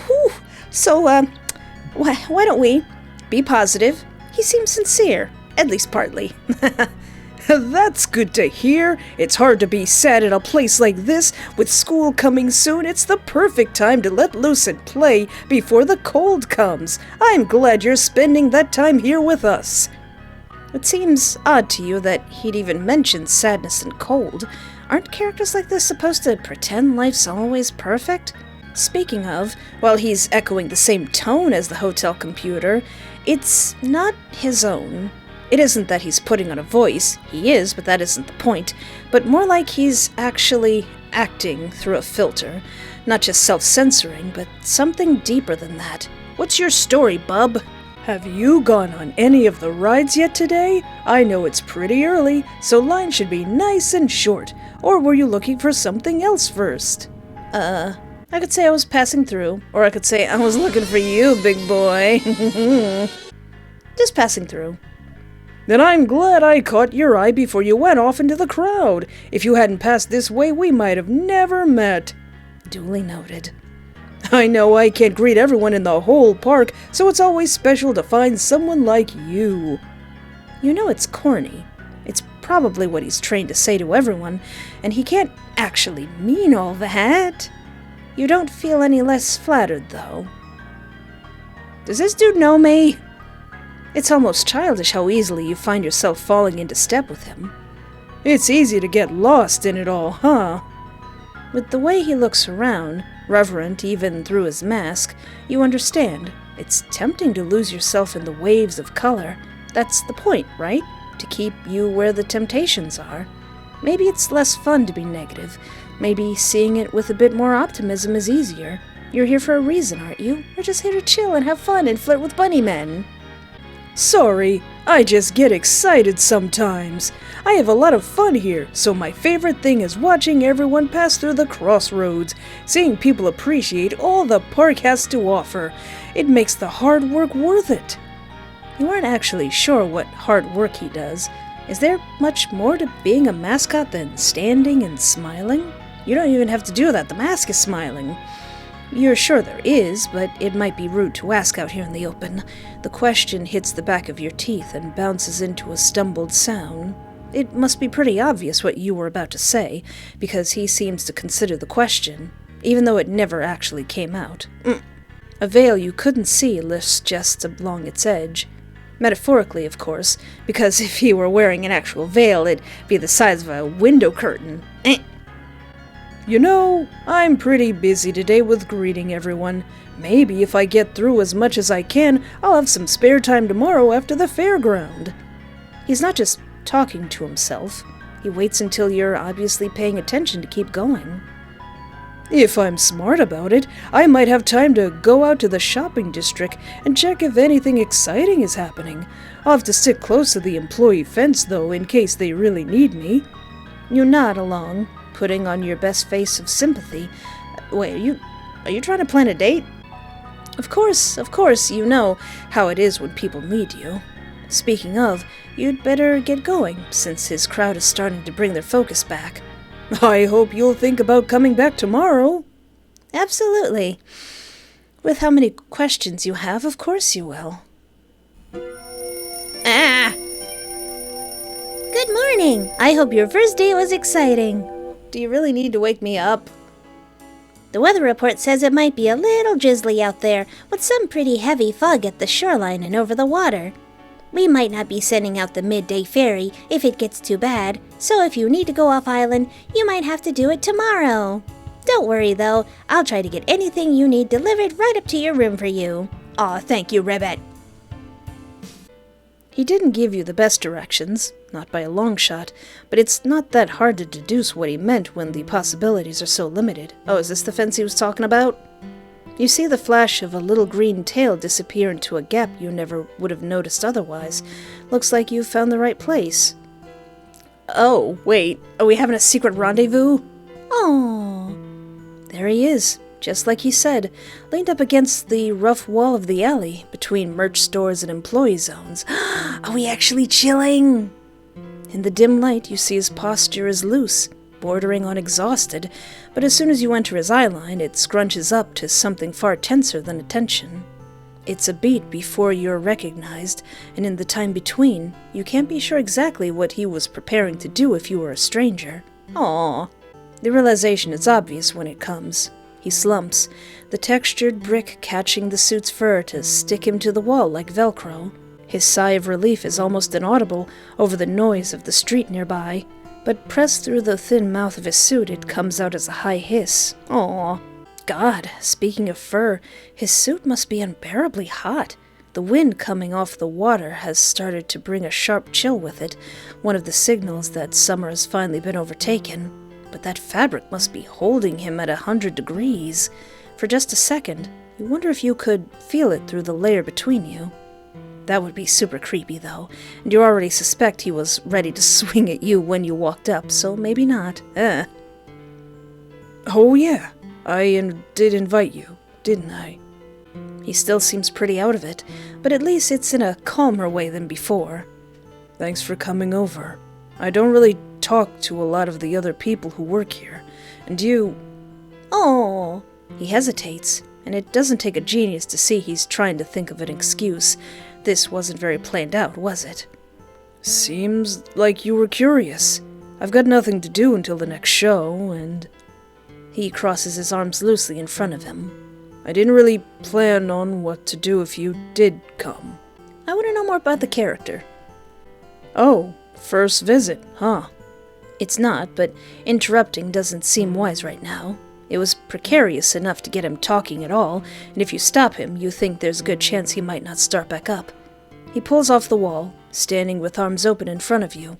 Whew. So, why don't we be positive? He seems sincere, at least partly. That's good to hear. It's hard to be sad at a place like this. With school coming soon, it's the perfect time to let loose and play before the cold comes. I'm glad you're spending that time here with us. It seems odd to you that he'd even mention sadness and cold. Aren't characters like this supposed to pretend life's always perfect? Speaking of, while he's echoing the same tone as the hotel computer, it's not his own. It isn't that he's putting on a voice, he is, but that isn't the point, but more like he's actually acting through a filter. Not just self-censoring, but something deeper than that. What's your story, bub? Have you gone on any of the rides yet today? I know it's pretty early, so lines should be nice and short. Or were you looking for something else first? I could say I was passing through, or I could say I was looking for you, big boy. Just passing through. Then I'm glad I caught your eye before you went off into the crowd. If you hadn't passed this way, we might have never met. Duly noted. I know I can't greet everyone in the whole park, so it's always special to find someone like you. You know it's corny. It's probably what he's trained to say to everyone, and he can't actually mean all that. You don't feel any less flattered, though. Does this dude know me? It's almost childish how easily you find yourself falling into step with him. It's easy to get lost in it all, huh? With the way he looks around, reverent even through his mask, you understand. It's tempting to lose yourself in the waves of color. That's the point, right? To keep you where the temptations are. Maybe it's less fun to be negative. Maybe seeing it with a bit more optimism is easier. You're here for a reason, aren't you? You're just here to chill and have fun and flirt with bunny men. Sorry, I just get excited sometimes. I have a lot of fun here, so my favorite thing is watching everyone pass through the crossroads, seeing people appreciate all the park has to offer. It makes the hard work worth it. You aren't actually sure what hard work he does. Is there much more to being a mascot than standing and smiling? You don't even have to do that, the mask is smiling. You're sure there is, but it might be rude to ask out here in the open. The question hits the back of your teeth and bounces into a stumbled sound. It must be pretty obvious what you were about to say, because he seems to consider the question, even though it never actually came out. A veil you couldn't see lifts just along its edge. Metaphorically, of course, because if he were wearing an actual veil, it'd be the size of a window curtain. You know, I'm pretty busy today with greeting everyone. Maybe if I get through as much as I can, I'll have some spare time tomorrow after the fairground. He's not just talking to himself. He waits until you're obviously paying attention to keep going. If I'm smart about it, I might have time to go out to the shopping district and check if anything exciting is happening. I'll have to stick close to the employee fence, though, in case they really need me. You nod along, putting on your best face of sympathy. Wait, are you trying to plan a date? Of course, you know how it is when people need you. Speaking of, you'd better get going, since his crowd is starting to bring their focus back. I hope you'll think about coming back tomorrow. Absolutely. With how many questions you have, of course you will. Ah! Good morning. I hope your first day was exciting. Do you really need to wake me up? The weather report says it might be a little drizzly out there, with some pretty heavy fog at the shoreline and over the water. We might not be sending out the midday ferry if it gets too bad, so if you need to go off island, you might have to do it tomorrow. Don't worry though, I'll try to get anything you need delivered right up to your room for you. Aw, thank you, R.A.B.B.I.T. He didn't give you the best directions, not by a long shot, but it's not that hard to deduce what he meant when the possibilities are so limited. Oh, is this the fence he was talking about? You see the flash of a little green tail disappear into a gap you never would have noticed otherwise. Looks like you've found the right place. Oh, wait, are we having a secret rendezvous? Oh, There he is, just like he said, leaned up against the rough wall of the alley, between merch stores and employee zones. Are we actually chilling? In the dim light, you see his posture is loose, bordering on exhausted, but as soon as you enter his eyeline, it scrunches up to something far tenser than attention. It's a beat before you're recognized, and in the time between, you can't be sure exactly what he was preparing to do if you were a stranger. Aww. The realization is obvious when it comes. He slumps, the textured brick catching the suit's fur to stick him to the wall like Velcro. His sigh of relief is almost inaudible over the noise of the street nearby, but pressed through the thin mouth of his suit, it comes out as a high hiss. Aww. God, speaking of fur, his suit must be unbearably hot. The wind coming off the water has started to bring a sharp chill with it, one of the signals that summer has finally been overtaken. But that fabric must be holding him at 100 degrees. For just a second, you wonder if you could feel it through the layer between you. That would be super creepy, though, and you already suspect he was ready to swing at you when you walked up, so maybe not. Oh yeah, I did invite you, didn't I? He still seems pretty out of it, but at least it's in a calmer way than before. Thanks for coming over. I don't really talk to a lot of the other people who work here, and you... oh. He hesitates, and it doesn't take a genius to see he's trying to think of an excuse. This wasn't very planned out, was it? Seems like you were curious. I've got nothing to do until the next show, and... He crosses his arms loosely in front of him. I didn't really plan on what to do if you did come. I want to know more about the character. Oh, first visit, huh? It's not, but interrupting doesn't seem wise right now. It was precarious enough to get him talking at all, and if you stop him, you think there's a good chance he might not start back up. He pulls off the wall, standing with arms open in front of you.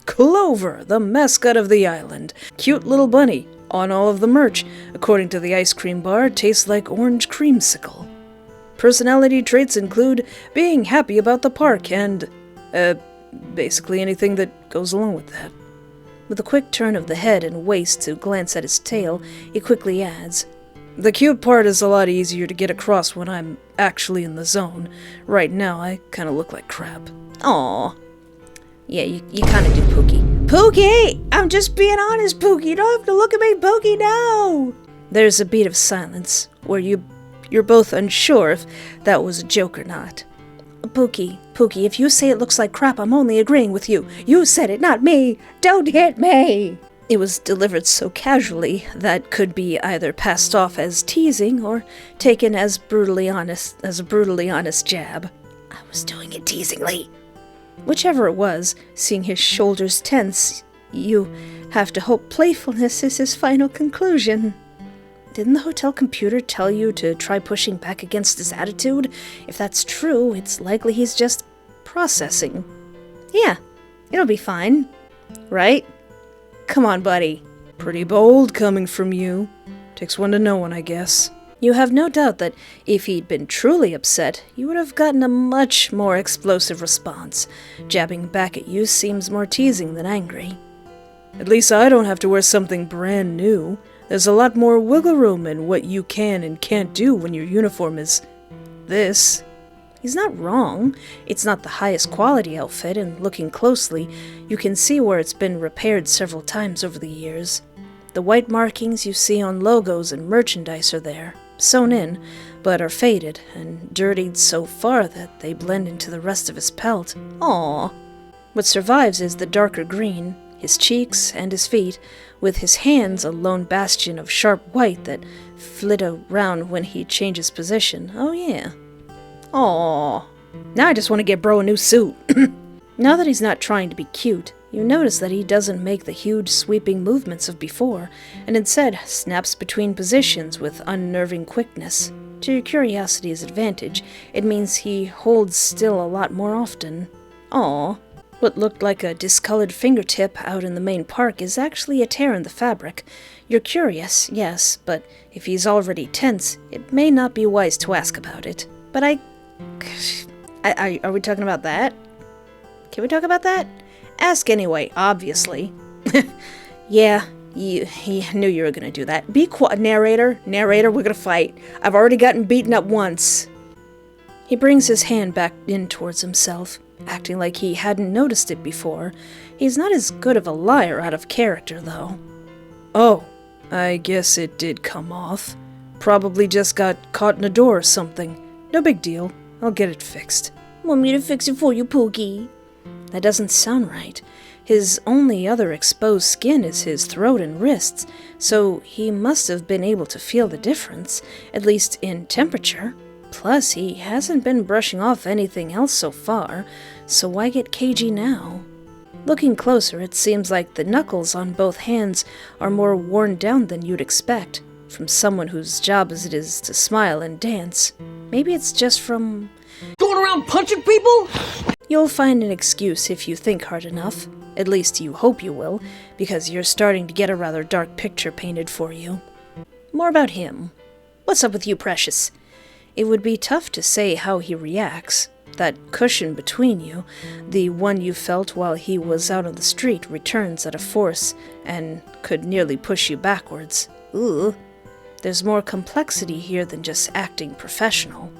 Clover, the mascot of the island. Cute little bunny. On all of the merch. According to the ice cream bar, tastes like orange creamsicle. Personality traits include being happy about the park and, basically anything that goes along with that. With a quick turn of the head and waist to glance at his tail, he quickly adds, The cute part is a lot easier to get across when I'm actually in the zone. Right now, I kind of look like crap. Aw. Yeah, you kind of do, Pookie. Pookie! I'm just being honest, Pookie. You don't have to look at me, Pookie, no! There's a beat of silence, where you're both unsure if that was a joke or not. Pookie, if you say it looks like crap, I'm only agreeing with you. You said it, not me. Don't hit me! It was delivered so casually that could be either passed off as teasing or taken as a brutally honest jab. I was doing it teasingly. Whichever it was, seeing his shoulders tense, you have to hope playfulness is his final conclusion. Didn't the hotel computer tell you to try pushing back against his attitude? If that's true, it's likely he's just processing. Yeah, it'll be fine. Right? Come on, buddy. Pretty bold coming from you. Takes one to know one, I guess. You have no doubt that if he'd been truly upset, you would have gotten a much more explosive response. Jabbing back at you seems more teasing than angry. At least I don't have to wear something brand new. There's a lot more wiggle room in what you can and can't do when your uniform is this. He's not wrong. It's not the highest quality outfit, and looking closely, you can see where it's been repaired several times over the years. The white markings you see on logos and merchandise are there, sewn in, but are faded and dirtied so far that they blend into the rest of his pelt. Aww. What survives is the darker green, his cheeks and his feet, with his hands a lone bastion of sharp white that flit around when he changes position. Oh yeah. Aww. Now I just want to get bro a new suit. Now that he's not trying to be cute, you notice that he doesn't make the huge sweeping movements of before, and instead snaps between positions with unnerving quickness. To your curiosity's advantage, it means he holds still a lot more often. Aww. What looked like a discolored fingertip out in the main park is actually a tear in the fabric. You're curious, yes, but if he's already tense, it may not be wise to ask about it. But are we talking about that? Can we talk about that? Ask anyway, obviously. Yeah, he knew you were gonna do that. Be quiet, narrator, we're gonna fight. I've already gotten beaten up once. He brings his hand back in towards himself, acting like he hadn't noticed it before. He's not as good of a liar out of character, though. Oh, I guess it did come off. Probably just got caught in a door or something. No big deal. I'll get it fixed. Want me to fix it for you, Pookie? That doesn't sound right. His only other exposed skin is his throat and wrists, so he must have been able to feel the difference, at least in temperature. Plus, he hasn't been brushing off anything else so far, so why get cagey now? Looking closer, it seems like the knuckles on both hands are more worn down than you'd expect, from someone whose job as it is to smile and dance. Maybe it's just from Going around punching people? You'll find an excuse if you think hard enough. At least you hope you will, because you're starting to get a rather dark picture painted for you. More about him. What's up with you, Precious? It would be tough to say how he reacts. That cushion between you, the one you felt while he was out on the street, returns at a force and could nearly push you backwards. Ooh. There's more complexity here than just acting professional.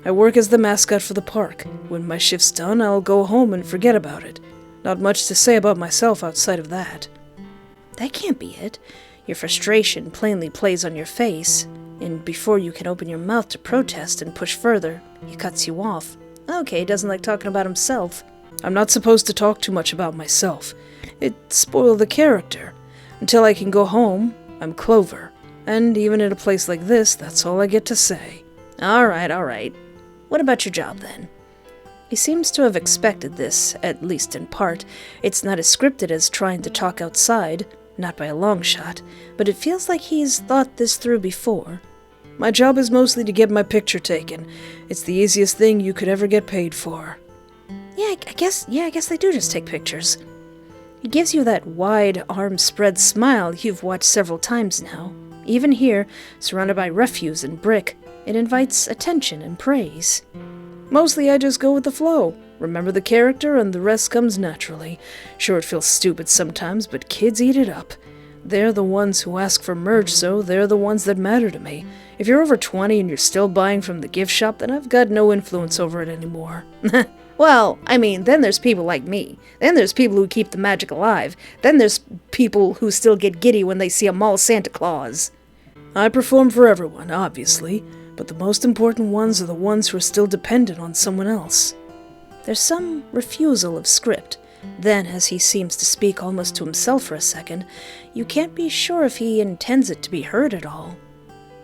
I work as the mascot for the park. When my shift's done, I'll go home and forget about it. Not much to say about myself outside of that. That can't be it. Your frustration plainly plays on your face, and before you can open your mouth to protest and push further, he cuts you off. Okay, doesn't like talking about himself. I'm not supposed to talk too much about myself. It'd spoil the character. Until I can go home, I'm Clover. And even in a place like this, that's all I get to say. Alright. What about your job, then? He seems to have expected this, at least in part. It's not as scripted as trying to talk outside, not by a long shot, but it feels like he's thought this through before. My job is mostly to get my picture taken. It's the easiest thing you could ever get paid for. I guess they do just take pictures. He gives you that wide, arm-spread smile you've watched several times now. Even here, surrounded by refuse and brick, it invites attention and praise. Mostly I just go with the flow. Remember the character and the rest comes naturally. Sure, it feels stupid sometimes, but kids eat it up. They're the ones who ask for merch, so they're the ones that matter to me. If you're over 20 and you're still buying from the gift shop, then I've got no influence over it anymore. Well, I mean, then there's people like me. Then there's people who keep the magic alive. Then there's people who still get giddy when they see a mall Santa Claus. I perform for everyone, obviously, but the most important ones are the ones who are still dependent on someone else. There's some refusal of script. Then, as he seems to speak almost to himself for a second, you can't be sure if he intends it to be heard at all.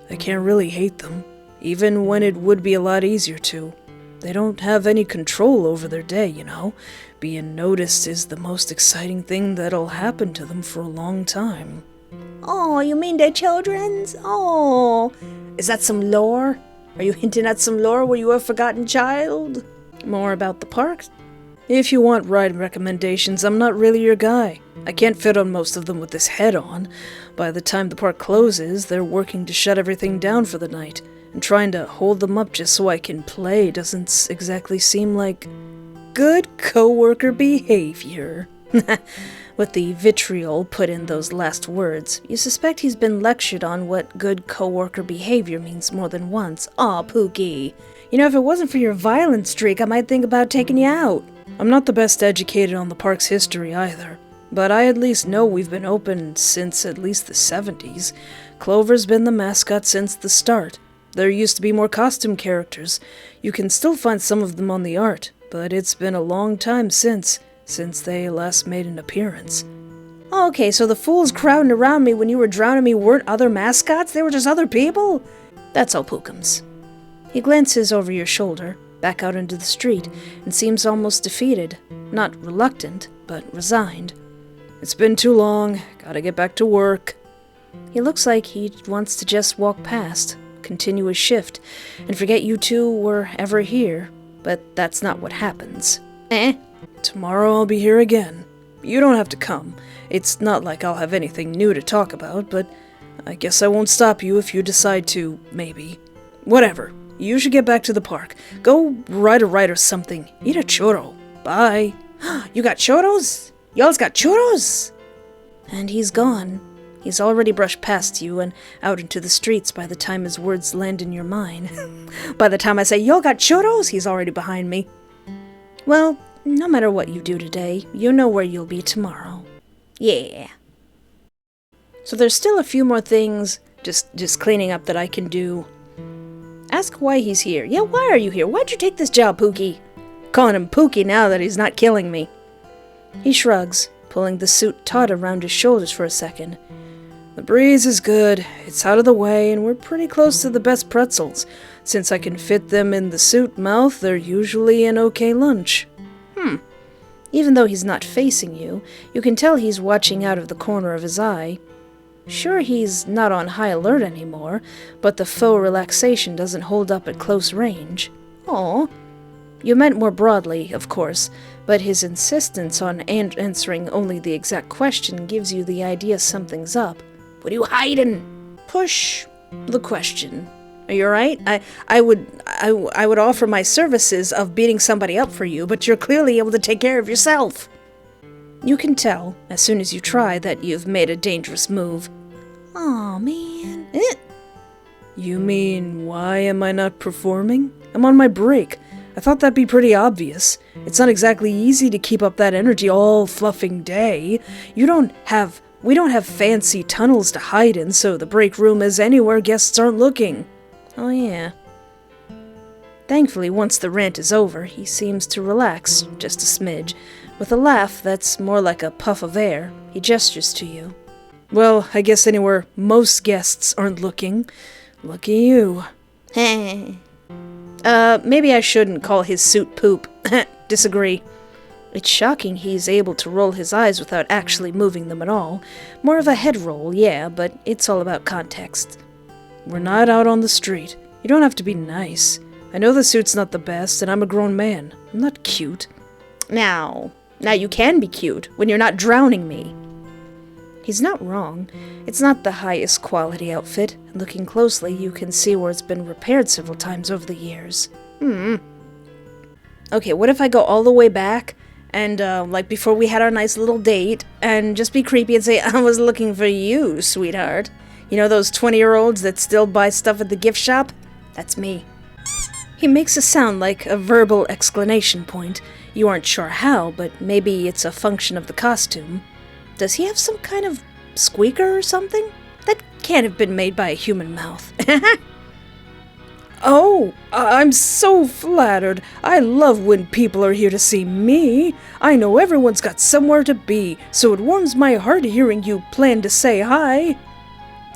I can't really hate them, even when it would be a lot easier to. They don't have any control over their day, you know. Being noticed is the most exciting thing that'll happen to them for a long time. Oh, you mean they're children's? Oh. Is that some lore? Are you hinting at some lore where you were a forgotten child? More about the park? If you want ride recommendations, I'm not really your guy. I can't fit on most of them with this head on. By the time the park closes, they're working to shut everything down for the night, and trying to hold them up just so I can play doesn't exactly seem like good coworker behavior. With the vitriol put in those last words, you suspect he's been lectured on what good coworker behavior means more than once. Aw, Pookie. You know, if it wasn't for your violent streak, I might think about taking you out. I'm not the best educated on the park's history either, but I at least know we've been open since at least the 70s. Clover's been the mascot since the start. There used to be more costume characters. You can still find some of them on the art, but it's been a long time since they last made an appearance. Oh, okay, so the fools crowding around me when you were drowning me weren't other mascots? They were just other people? That's all, Pookums. He glances over your shoulder, back out into the street, and seems almost defeated. Not reluctant, but resigned. It's been too long. Gotta get back to work. He looks like he wants to just walk past, continue his shift, and forget you two were ever here. But that's not what happens. Tomorrow I'll be here again. You don't have to come. It's not like I'll have anything new to talk about, but I guess I won't stop you if you decide to, maybe. Whatever. You should get back to the park. Go ride a ride or something. Eat a churro. Bye. You got churros? Y'all's got churros? And he's gone. He's already brushed past you and out into the streets by the time his words land in your mind. By the time I say, y'all got churros, he's already behind me. Well, no matter what you do today, you know where you'll be tomorrow. Yeah. So there's still a few more things, just cleaning up that I can do. Ask why he's here. Yeah, why are you here? Why'd you take this job, Pookie? Calling him Pookie now that he's not killing me. He shrugs, pulling the suit taut around his shoulders for a second. The breeze is good, it's out of the way, and we're pretty close to the best pretzels. Since I can fit them in the suit mouth, they're usually an okay lunch. Even though he's not facing you, you can tell he's watching out of the corner of his eye. Sure, he's not on high alert anymore, but the faux relaxation doesn't hold up at close range. Aw. You meant more broadly, of course, but his insistence on answering only the exact question gives you the idea something's up. What are you hiding? Push the question. Are you alright? I would offer my services of beating somebody up for you, but you're clearly able to take care of yourself. You can tell, as soon as you try, that you've made a dangerous move. Aw, man. You mean, why am I not performing? I'm on my break. I thought that'd be pretty obvious. It's not exactly easy to keep up that energy all fluffing day. We don't have fancy tunnels to hide in, so the break room is anywhere guests aren't looking. Oh yeah. Thankfully, once the rant is over, he seems to relax, just a smidge. With a laugh that's more like a puff of air, he gestures to you. Well, I guess anywhere most guests aren't looking. Lucky you. Heh. Maybe I shouldn't call his suit poop. Disagree. It's shocking he's able to roll his eyes without actually moving them at all. More of a head roll, yeah, but it's all about context. We're not out on the street. You don't have to be nice. I know the suit's not the best, and I'm a grown man. I'm not cute. Now you can be cute when you're not drowning me. He's not wrong. It's not the highest quality outfit, and looking closely, you can see where it's been repaired several times over the years. Okay, what if I go all the way back, and, like before we had our nice little date, and just be creepy and say, I was looking for you, sweetheart. You know those 20-year-olds that still buy stuff at the gift shop? That's me. He makes a sound like a verbal exclamation point. You aren't sure how, but maybe it's a function of the costume. Does he have some kind of squeaker or something? That can't have been made by a human mouth. Oh, I'm so flattered. I love when people are here to see me. I know everyone's got somewhere to be, so it warms my heart hearing you plan to say hi.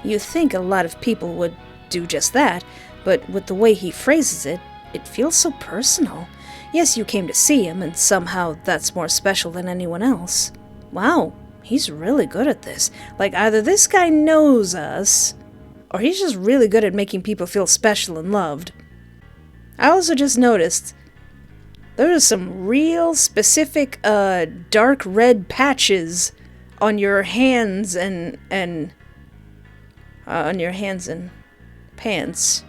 You think a lot of people would do just that, but with the way he phrases it, it feels so personal. Yes, you came to see him, and somehow that's more special than anyone else. Wow, he's really good at this. Like, either this guy knows us, or he's just really good at making people feel special and loved. I also just noticed there are some real specific dark red patches on your hands and on your hands and pants.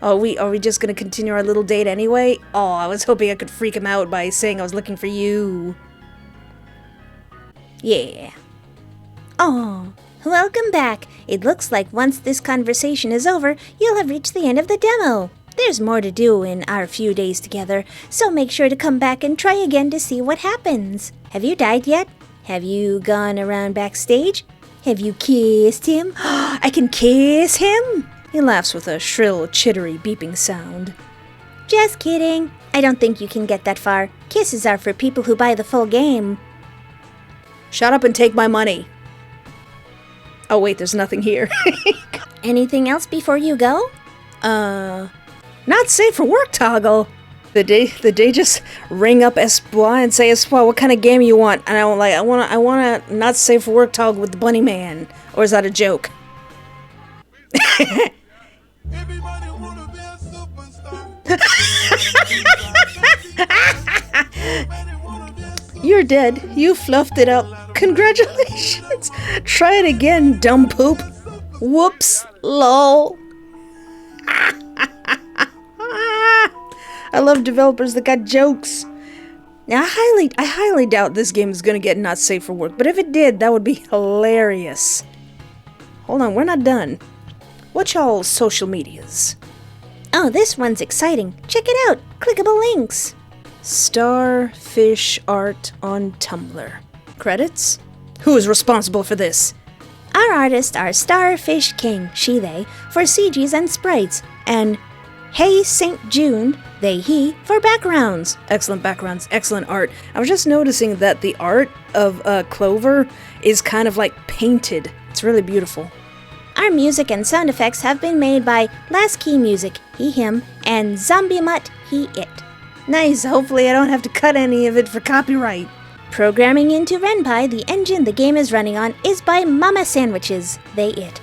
Are we just gonna continue our little date anyway? Oh, I was hoping I could freak him out by saying I was looking for you. Yeah. Oh, Welcome back. It looks like once this conversation is over, you'll have reached the end of the demo. There's more to do in our few days together, so make sure to come back and try again to see what happens. Have you died yet? Have you gone around backstage? Have you kissed him? I can kiss him? He laughs with a shrill, chittery, beeping sound. Just kidding. I don't think you can get that far. Kisses are for people who buy the full game. Shut up and take my money. Oh wait, there's nothing here. Anything else before you go? Not safe for work toggle. The day just ring up Espoir and say, Espoir, what kind of game you want? And I want a not safe for work toggle with the bunny man. Or is that a joke? You're dead. You fluffed it up. Congratulations. Try it again, dumb poop. Whoops. Lol. I love developers that got jokes. Now, I highly doubt this game is gonna get not safe for work, but if it did, that would be hilarious. Hold on, we're not done. What's y'all's social medias? Oh, this one's exciting. Check it out. Clickable links. Starfish art on Tumblr. Credits? Who is responsible for this? Our artists are Starfish King, she, they, for CGs and sprites, and Hey St. June, they, he, for backgrounds. Excellent backgrounds, excellent art. I was just noticing that the art of Clover is kind of like painted. It's really beautiful. Our music and sound effects have been made by Last Key Music, he, him, and Zombie Mutt, he, it. Nice, hopefully I don't have to cut any of it for copyright. Programming into R.A.B.B.I.T, the engine the game is running on, is by Mama Sandwiches, they, it.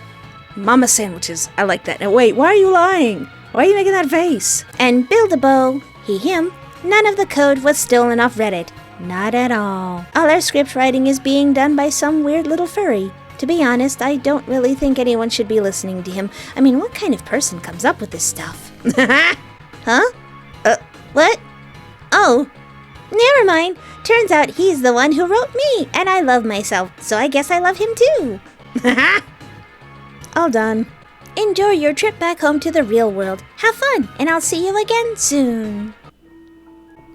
Mama Sandwiches, I like that. Now wait, why are you lying? Why are you making that face? And Build-A-Bow, he, him, none of the code was stolen off Reddit. Not at all. All our script writing is being done by some weird little furry. To be honest, I don't really think anyone should be listening to him. I mean, what kind of person comes up with this stuff? Huh? What? Oh, never mind. Turns out he's the one who wrote me, and I love myself, so I guess I love him too. All done. Enjoy your trip back home to the real world. Have fun, and I'll see you again soon.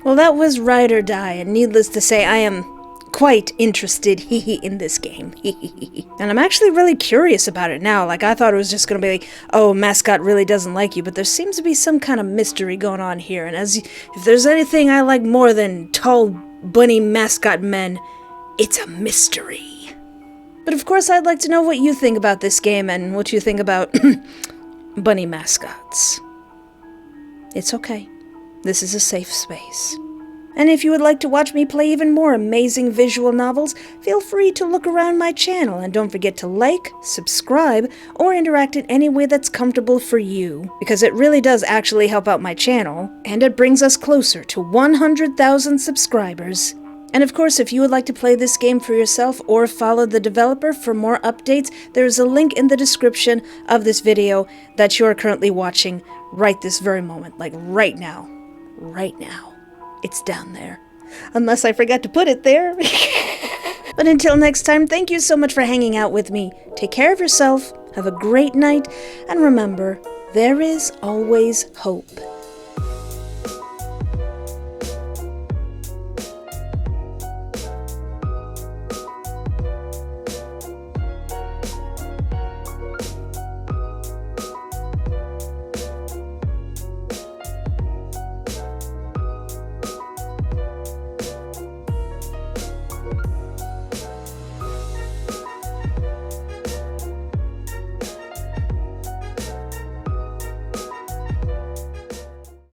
Well, that was Ride or Die, and needless to say, I am quite interested in this game. And I'm actually really curious about it now. Like, I thought it was just gonna be like, oh, Mascot really doesn't like you, but there seems to be some kind of mystery going on here, and if there's anything I like more than tall, bunny mascot men, it's a mystery. But of course, I'd like to know what you think about this game and what you think about bunny mascots. It's okay. This is a safe space. And if you would like to watch me play even more amazing visual novels, feel free to look around my channel and don't forget to like, subscribe, or interact in any way that's comfortable for you, because it really does actually help out my channel, and it brings us closer to 100,000 subscribers. And of course, if you would like to play this game for yourself or follow the developer for more updates, there is a link in the description of this video that you are currently watching right this very moment, like right now. Right now. It's down there. Unless I forgot to put it there. But until next time, thank you so much for hanging out with me. Take care of yourself, have a great night, and remember, there is always hope.